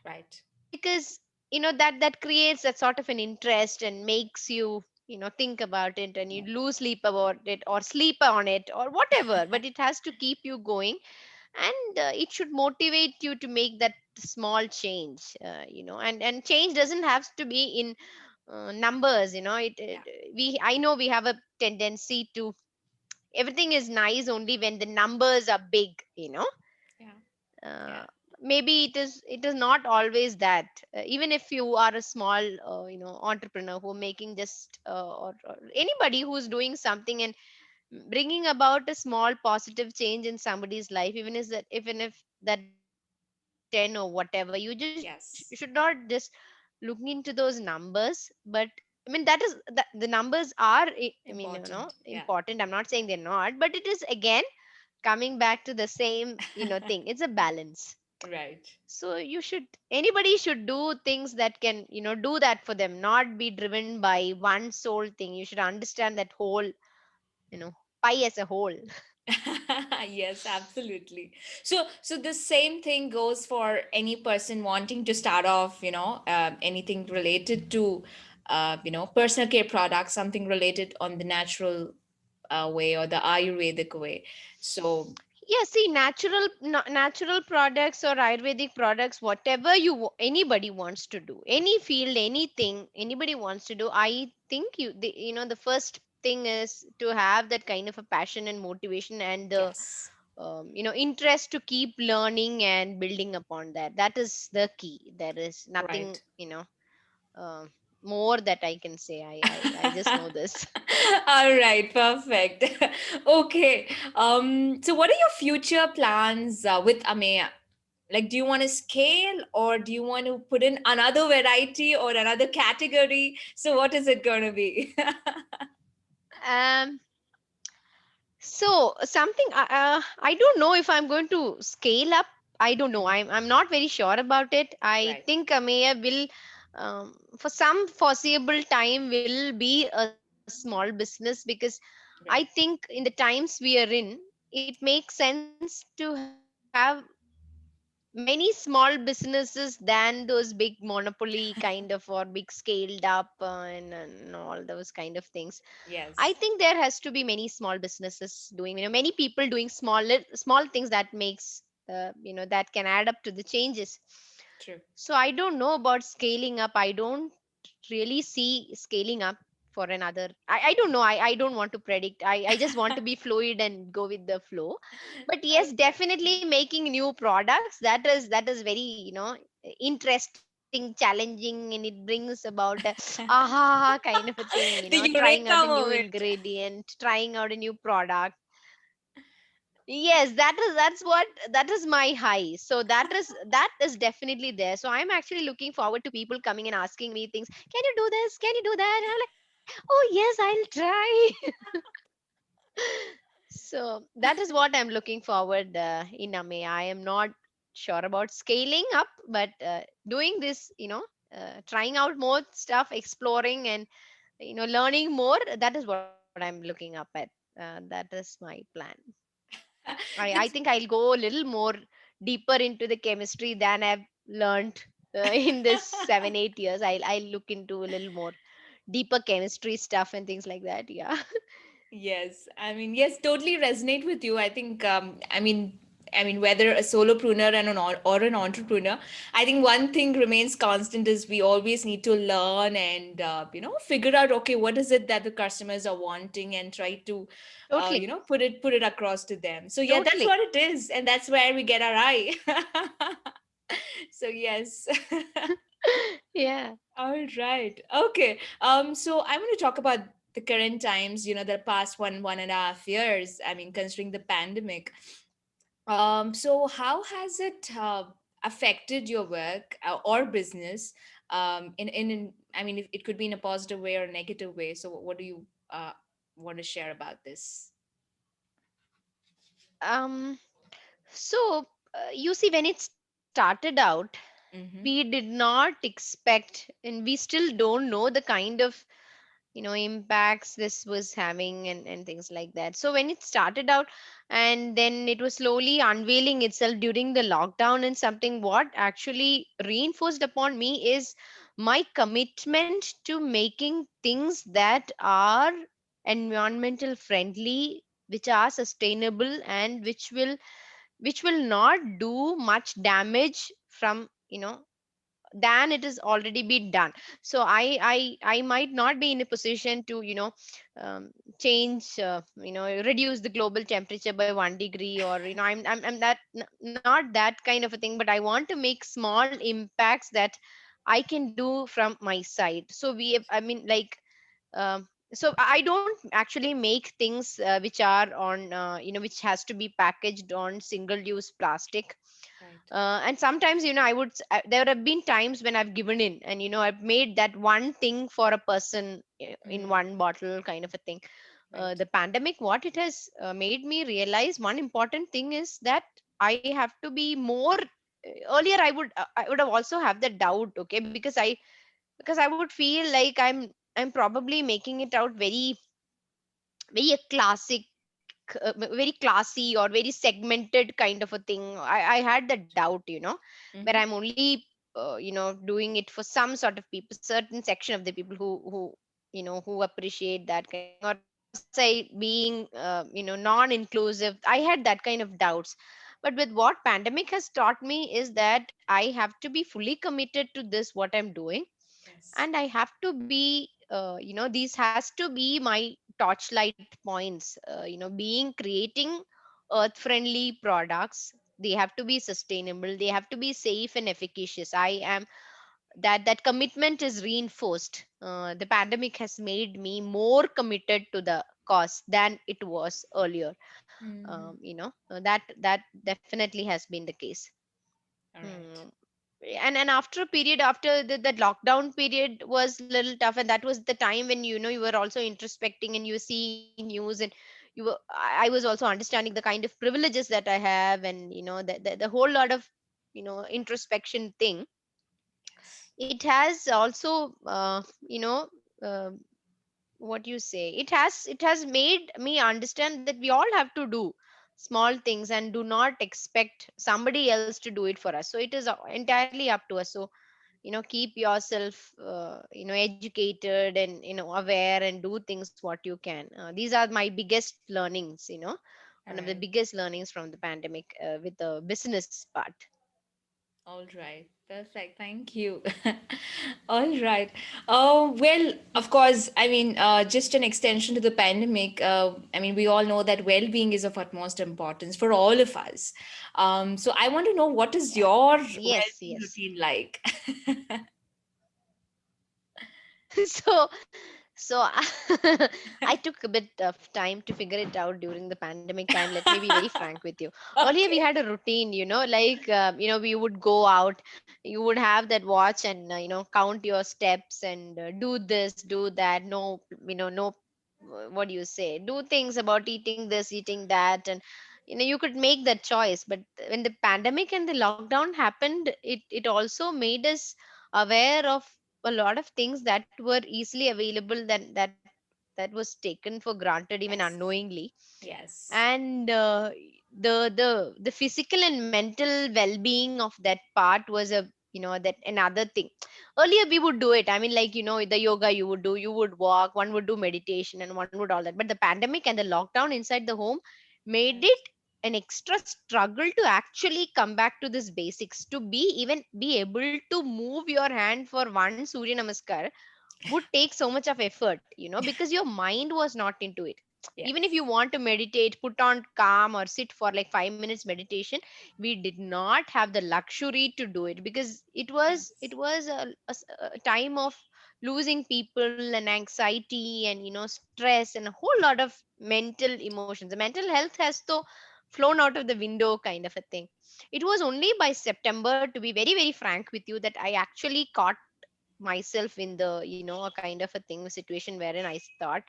Right. Because that creates that sort of an interest, and makes you, think about it, and you lose sleep about it, or sleep on it, or whatever, but it has to keep you going. And it should motivate you to make that small change, and change doesn't have to be in numbers. Yeah. I know we have a tendency to, everything is nice only when the numbers are big. Yeah. uh, Yeah. maybe it is not always that. Even if you are a small entrepreneur who making just or anybody who's doing something and bringing about a small positive change in somebody's life, even if that is 10 or whatever, you just should not just Yes. look into those numbers. But I mean, the numbers are Important. important. Yeah. I'm not saying they're not, but it is again coming back to the same thing. It's a balance. Right. So anybody should do things that can do that for them, not be driven by one sole thing. You should understand that whole you know pie as a whole. Yes, absolutely. So the same thing goes for any person wanting to start off, anything related to, personal care products, something related on the natural way or the Ayurvedic way. So, Yeah, see, natural products or Ayurvedic products, whatever anybody wants to do, any field, anything anybody wants to do, I think the first thing is to have that kind of a passion and motivation and the yes, interest to keep learning and building upon that. That is the key. There is nothing right. uh, more that I can say. I just know this. All right, perfect. Okay. So what are your future plans with Ameya? Like, do you want to scale or do you want to put in another variety or another category? So what is it going to be? um So something I don't know if I'm going to scale up. I don't know. Mhm. I'm not very sure about it. I Right, think Ameya will, for some foreseeable time, will be a small business, because I right. think in the times we are in, it makes sense to have many small businesses than those big monopoly kind of, or big scaled up and all those kind of things. I think Yes, there has to be many small businesses doing, many people doing small things that makes that can add up to the changes. true. So I don't know about scaling up. I don't really see scaling up for another. I don't know. I don't want to predict. I just want to be fluid and go with the flow. But yes, Okay. definitely making new products. That is very interesting, challenging, and it brings about a aha kind of a thing. The Trying out a eureka new moment. ingredient, trying out a new product. Yes, that is my high. So that is definitely there. So I'm actually looking forward to people coming and asking me things. Can you do this? Can you do that? And I'm like, oh yes, I'll try. So that is what I'm looking forward in Ame. I am not sure about scaling up, but doing this, trying out more stuff, exploring and learning more. That is what I'm looking up at. That is my plan. I That's think I'll go a little more deeper into the chemistry than I've learned in this 7 8 years. I'll look into a little more deeper chemistry stuff and things like that. Yeah. Yes, I mean, yes, totally resonate with you. I think, whether a solopreneur and or an entrepreneur, I think one thing remains constant is we always need to learn and figure out, okay, what is it that the customers are wanting and try to, Totally. put it across to them. So yeah, that's Totally. what it is, and that's where we get our eye. So yes. Yeah. All right. Okay. So I want to talk about the current times, the past 1.5 years. I mean, considering the pandemic. So how has it affected your work or business? I mean, it could be in a positive way or a negative way. So what do you want to share about this? Um. So you see, when it started out, we Mm-hmm. did not expect, and we still don't know the kind of impacts this was having, and things like that. So when it started out, and then it was slowly unveiling itself during the lockdown, and something what actually reinforced upon me is my commitment to making things that are environmental friendly, which are sustainable, and which will not do much damage from than it is already been done. So I might not be in a position to, um, change, reduce the global temperature by 1 degree, or I'm not that kind of a thing, but I want to make small impacts that I can do from my side. So I mean, like, so I don't actually make things which are on, which has to be packaged on single use plastic. Right. And sometimes, there have been times when I've given in, and I've made that one thing for a person, in Mm, one bottle kind of a thing. right. The pandemic, what it has made me realize, one important thing is that I have to be more. Earlier, I would have also have the doubt, okay, because I would feel like I'm probably making it out very a classic, very classy or very segmented kind of a thing. I had the doubt, where Mm-hmm. I'm only, doing it for some sort of people, certain section of the people who who appreciate that kind of thing, or was I being, non-inclusive? I had that kind of doubts. But with what pandemic has taught me is that I have to be fully committed to this, what I'm doing, Yes. and I have to be, these has to be my torchlight points. Being creating earth friendly products, they have to be sustainable, they have to be safe and efficacious. I am that commitment is reinforced. The pandemic has made me more committed to the cause than it was earlier. Mm-hmm. That definitely has been the case. All right. Hmm. And after a period, after the lockdown period was little tough, and that was the time when you were also introspecting, and you were seeing news, and I was also understanding the kind of privileges that I have, and the whole lot of introspection thing. Yes. It has also, uh, what you say, it has made me understand that we all have to do small things and do not expect somebody else to do it for us. So it is entirely up to us. So keep yourself, educated and aware, and do things what you can. These are my biggest learnings, All one of the right. biggest learnings from the pandemic, with the business part. All right, perfect. Thank you. All right. Oh, well, of course, I mean, just an extension to the pandemic. I mean, we all know that well-being is of utmost importance for all of us. So I want to know, what is Yeah. your Yes, well-being yes. routine like? so so I took a bit of time to figure it out during the pandemic time. Let me be very frank with you. Earlier we Okay. had a routine, like, we would go out, you would have that watch, and count your steps, and do this, do that. No, no, what do you say, do things about eating this, eating that, and you could make that choice. But when the pandemic and the lockdown happened, it also made us aware of a lot of things that were easily available, that was taken for granted even Yes. unknowingly. Yes. And the physical and mental well-being of that part was a, that another thing. Earlier we would do it, I mean, like, the yoga you would do, you would walk, one would do meditation, and one would all that. But the pandemic and the lockdown inside the home made Right. it an extra struggle to actually come back to this basics, to be even be able to move your hand for one surya namaskar would take so much of effort, because your mind was not into it. Even if you Yes. want to meditate, put on calm, or sit for like 5 minutes meditation, we did not have the luxury to do it, because it Yes. was a time of losing people and anxiety and stress and a whole lot of mental emotions. The mental health has though flown out of the window kind of a thing. It was only by September, to be very very frank with you, that I actually caught myself in the a kind of a thing situation wherein I thought,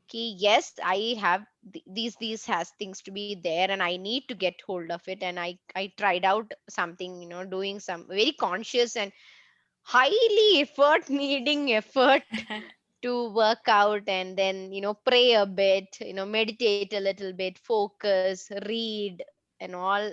okay, yes, I have these has things to be there, and I need to get hold of it. And I tried out something, doing some very conscious and highly effort needing effort to work out, and then pray a bit, meditate a little bit, focus, read, and all,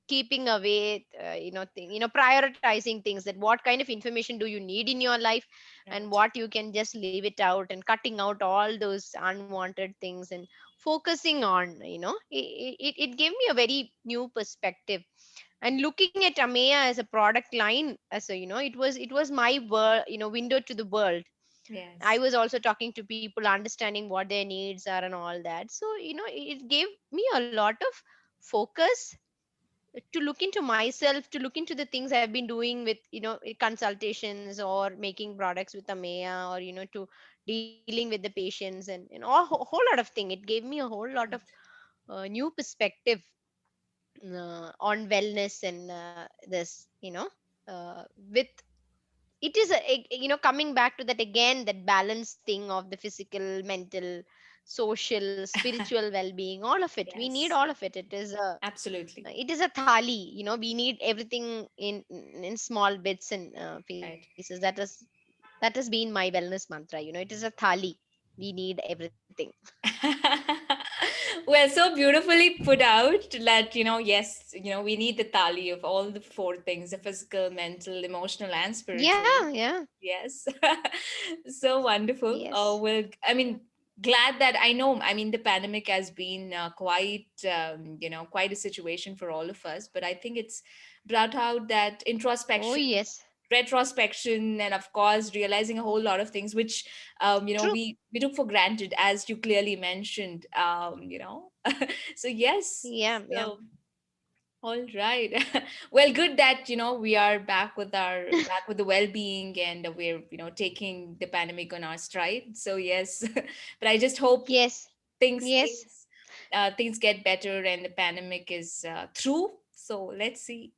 keeping away, prioritizing things, that what kind of information do you need in your life, and Right. what you can just leave it out, and cutting out all those unwanted things, and focusing on, it gave me a very new perspective. And looking at Ameya as a product line, as a, it was my world, window to the world. I Yes. was also talking to people, understanding what their needs are and all that. So, it gave me a lot of focus to look into myself, to look into the things I've been doing with, consultations or making products with Ameya, or, to dealing with the patients, and whole lot of thing. It gave me a whole lot of new perspective on wellness, and this, with it is coming back to that again, that balance thing of the physical, mental, social, spiritual well-being, all of it. We need Yes. all of it. Absolutely. It is a thali. We need everything in small bits and Right. pieces. That has been my wellness mantra. It is a thali. We need everything. Well, so beautifully put out that, yes, we need the tally of all the four things: the physical, mental, emotional, and spiritual. Yeah, yeah. Yes. So wonderful. Yes. Well, I mean, glad that I know, I mean, the pandemic has been quite a situation for all of us, but I think it's brought out that Oh introspection, yes. retrospection, and of course realizing a whole lot of things which True. we took for granted, as you clearly mentioned. So yes. Yeah, yeah. So all right. Well, good that we are back with the well-being, and we're taking the pandemic on our stride. So yes. But I just hope Yes. things Yes. things things get better and the pandemic is through. So let's see.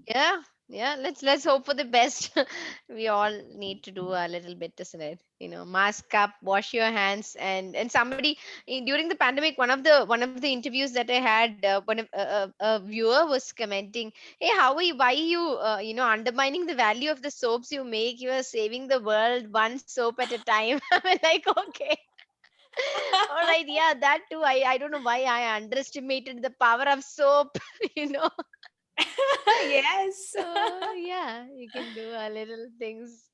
Yeah, yeah. Let's hope for the best. We all need to do a little bit, isn't it? Mask up, wash your hands, and somebody during the pandemic, one of the interviews that I had, a viewer was commenting, "Hey, how are you? Why are you undermining the value of the soaps you make? You are saving the world one soap at a time." I'm like, okay, all right, yeah, that too. I don't know why I underestimated the power of soap. you know Yes. So yeah, you can do a little things,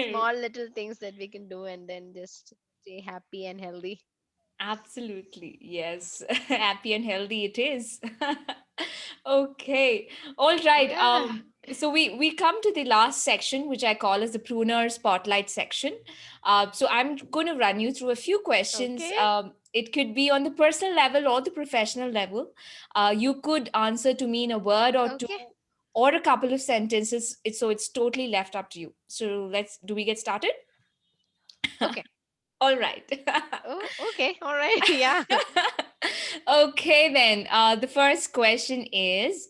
small little things that we can do, and then just stay happy and healthy. Absolutely. Yes. Happy and healthy it is. Okay. All right. Yeah. So we come to the last section, which I call as the pruner spotlight section. So I'm going to run you through a few questions. Okay. It could be on the personal level or the professional level. You could answer to me in a word or two, Okay. or a couple of sentences. It's totally left up to you. So do we get started? Okay. All right. Oh, okay. All right. Yeah. Okay, then. The first question is,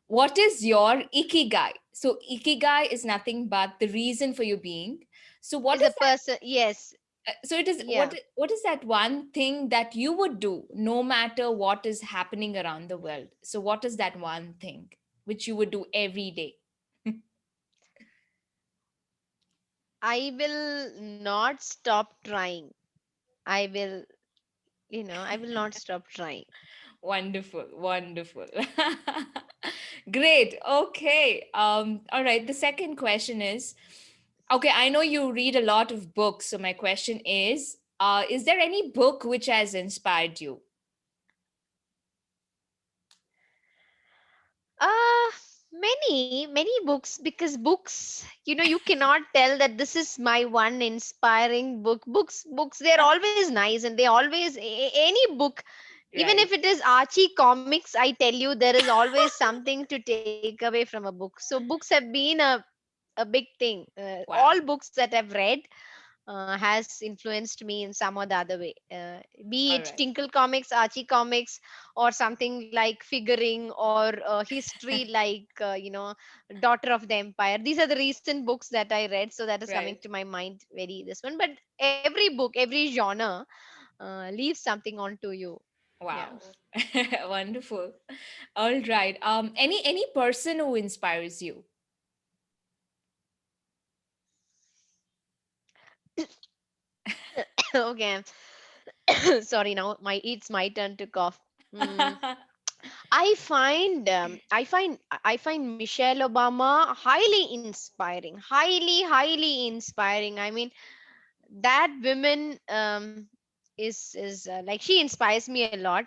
what is your ikigai? So, ikigai is nothing but the reason for your being. So, what Is a is that? person. Yes. So, it is Yeah. what is that one thing that you would do no matter what is happening around the world? So, what is that one thing which you would do every day? I will not stop trying. I will. I will not stop trying. Wonderful, wonderful. Great. Okay. All right. The second question is, okay, I know you read a lot of books, so my question is there any book which has inspired you? Uh many books, because books, you cannot tell that this is my one inspiring book. Books, they're always nice, and they always any book, even if Right. it is Archie comics, I tell you, there is always something to take away from a book. So books have been a big thing. All Wow. books that I've read has influenced me in some or the other way. Be All it right. Tinkle Comics, Archie Comics, or something like Figuring, or history like Daughter of the Empire. These are the recent books that I read, so that is coming Right. to my mind very this one. But every book, every genre leaves something onto you. Yeah. Wow. Wonderful. All right. Any person who inspires you? Okay. Sorry, now it's my turn to cough. Mm. I find Michelle Obama highly inspiring, highly inspiring. I mean, that woman is like, she inspires me a lot.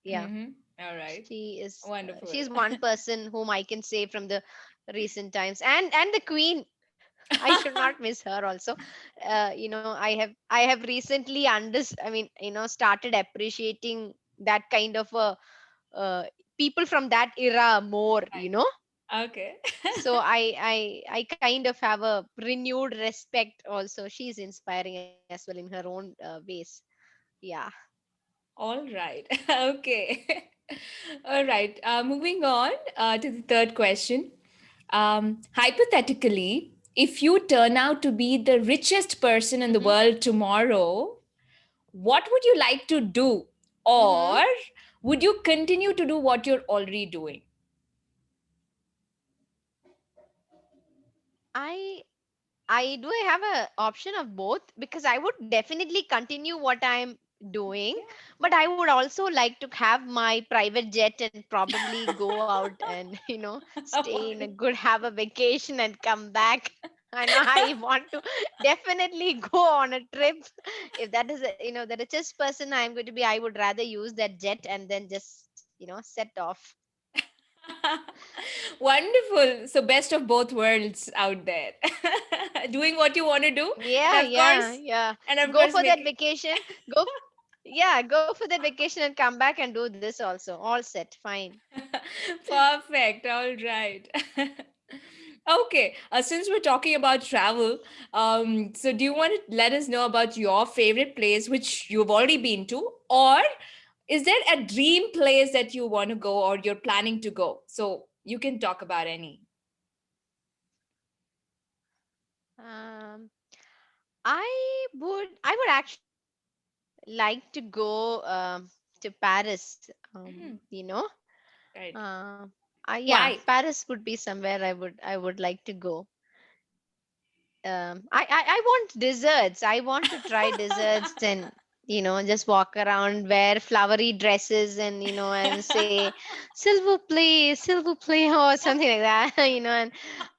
Yeah. Mm-hmm. All right. She's Wonderful. one person whom I can say from the recent times, and the queen. I should not miss her also. I have recently I mean, started appreciating that kind of a people from that era more. Right. Okay. So I kind of have a renewed respect also. She's inspiring as well in her own ways. Yeah. All right. Okay. All right. Moving on to the third question. Hypothetically, if you turn out to be the richest person in the Mm-hmm. world tomorrow, what would you like to do? Mm-hmm. Or would you continue to do what you're already doing? I I do have a option of both, because I would definitely continue what I'm doing, but I would also like to have my private jet and probably go out and stay in a Why? good, have a vacation and come back. I know I want to definitely go on a trip. If that is the richest person I'm going to be, I would rather use that jet and then just set off. Wonderful. So, best of both worlds out there. Doing what you want to do, and Yeah, of yeah, course, yeah. and of Go course, for that making. vacation. Go, yeah, go for that vacation and come back and do this also. All set, fine. Perfect. All right. Okay. Since we're talking about travel, so do you want to let us know about your favorite place which you've already been to, or is there a dream place that you want to go or you're planning to go? So you can talk about any. Um, I would actually like to go to Paris. Mhm. Right. Uh, yeah, Why? Paris would be somewhere I would like to go. I want desserts. I want to try desserts and just walk around, wear flowery dresses, and and say silver play or something like that. And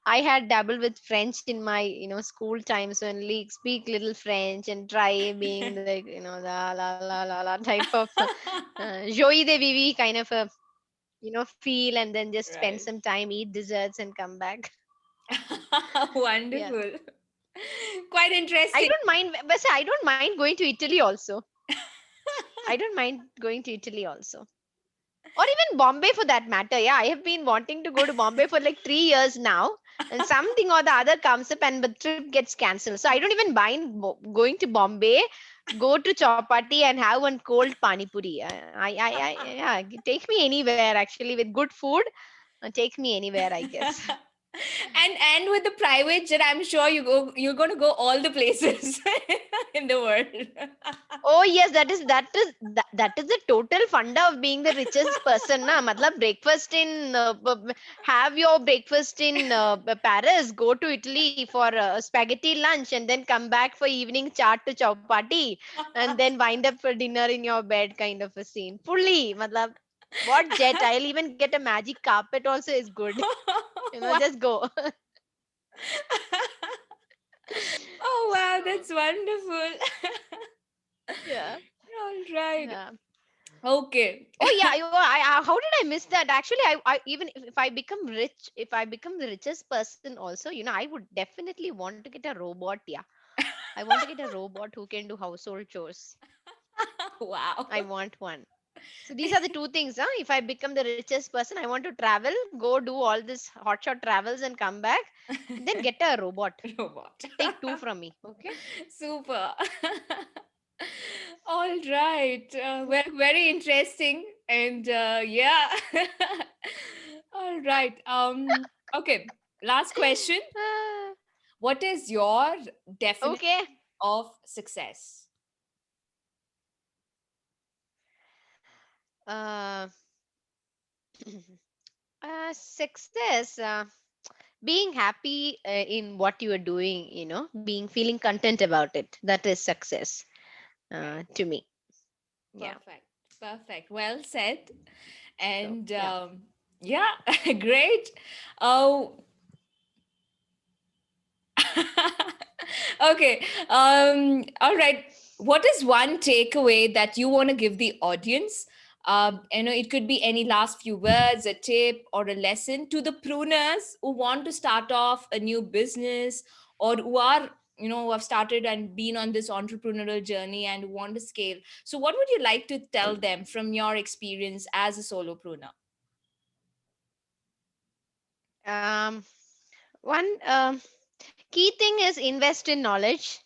I had dabbled with French in my school times, so only speak little French and try being like the la type of joie de vivre kind of a feel, and then just spend Right. some time, eat desserts, and come back. Yeah. Wonderful. Quite I interesting. don't mind, but say I don't mind going to Italy also. I don't mind going to Italy also. Or even Bombay for that matter. Yeah, I have been wanting to go to Bombay for like 3 years now. And something or the other comes up and the trip gets cancelled. So I don't even mind going to Bombay, go to Chapati and have one cold pani puri. Yeah, take me anywhere actually with good food. Take me anywhere, I guess. And with the private jet, I'm sure you're going to go all the places in the world. Oh yes, that is the total funda of being the richest person, na. Matlab breakfast in have your breakfast in Paris, go to Italy for spaghetti lunch, and then come back for evening chaat to chapati, and then wind up for dinner in your bed, kind of a scene. Fully, matlab, what jet? I'll even get a magic carpet. Also is good. Wow. Just go. Oh wow, that's wonderful. Yeah, All right. yeah. Okay. Oh yeah, how did I miss that? Actually, I even if I become rich, if I become the richest person, also, I would definitely want to get a robot. Yeah, I want to get a robot who can do household chores. Wow. I want one. So these are the two things. Huh? If I become the richest person, I want to travel, go do all this hotshot travels, and come back, and then get a robot. Robot. Take two from me, okay? Super. All right. Very interesting. And yeah. All right. Okay. Last question. Ah, What is your definition okay. of success? Uh, Success. Being happy in what you are doing, being feeling content about it, that is success Right. to me. Yeah. Perfect. Perfect. Well said. So And yeah. yeah, great. Oh, okay. All right. What is one takeaway that you want to give the audience It could be any last few words, a tip, or a lesson to the pruners who want to start off a new business, or who are, who have started and been on this entrepreneurial journey and want to scale. So, what would you like to tell them from your experience as a solo pruner? Um, one key thing is invest in knowledge.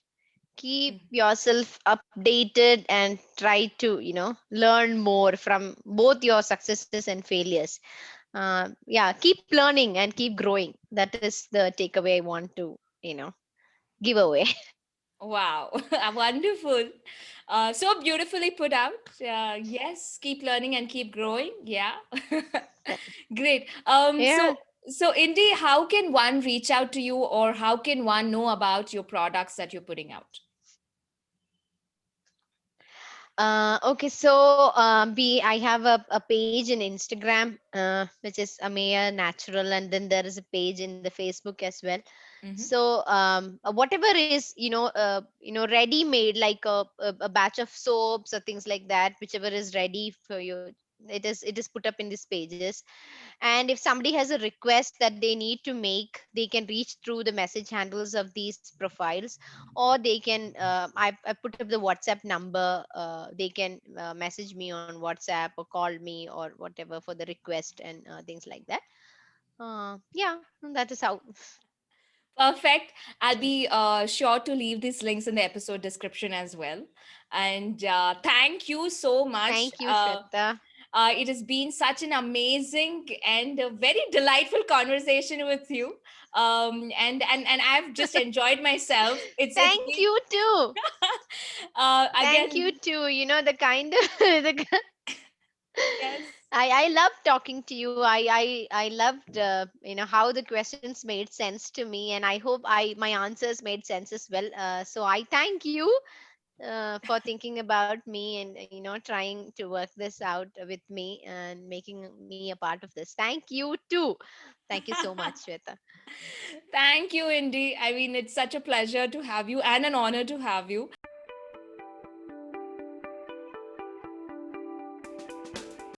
Keep yourself updated and try to, learn more from both your successes and failures. Yeah, keep learning and keep growing. That is the takeaway I want to, give away. Wow, wonderful. So beautifully put out. Yes, keep learning and keep growing. Yeah. Great. Yeah. So Indy, how can one reach out to you, or how can one know about your products that you're putting out? Okay, so I have a page in Instagram, which is Ameya Natural, and then there is a page in the Facebook as well. Mm-hmm. So whatever is, ready made, like a batch of soaps or things like that, whichever is ready for you, it is put up in these pages. And if somebody has a request that they need to make, they can reach through the message handles of these profiles, or they can I put up the WhatsApp number. They can message me on WhatsApp or call me or whatever for the request and things like that. Yeah, that is how. Perfect. I'll be sure to leave these links in the episode description as well. And thank you so much. Thank you, Shweta. It has been such an amazing and a very delightful conversation with you. And I've just enjoyed myself. It's Thank been you too. Thank you again. too. The kind of Yes. I love talking to you. I loved how the questions made sense to me, and I hope I my answers made sense as well. So I thank you for thinking about me and trying to work this out with me and making me a part of this. Thank you too. Thank you so much, Shweta. Thank you, Indy. I mean, it's such a pleasure to have you and an honor to have you.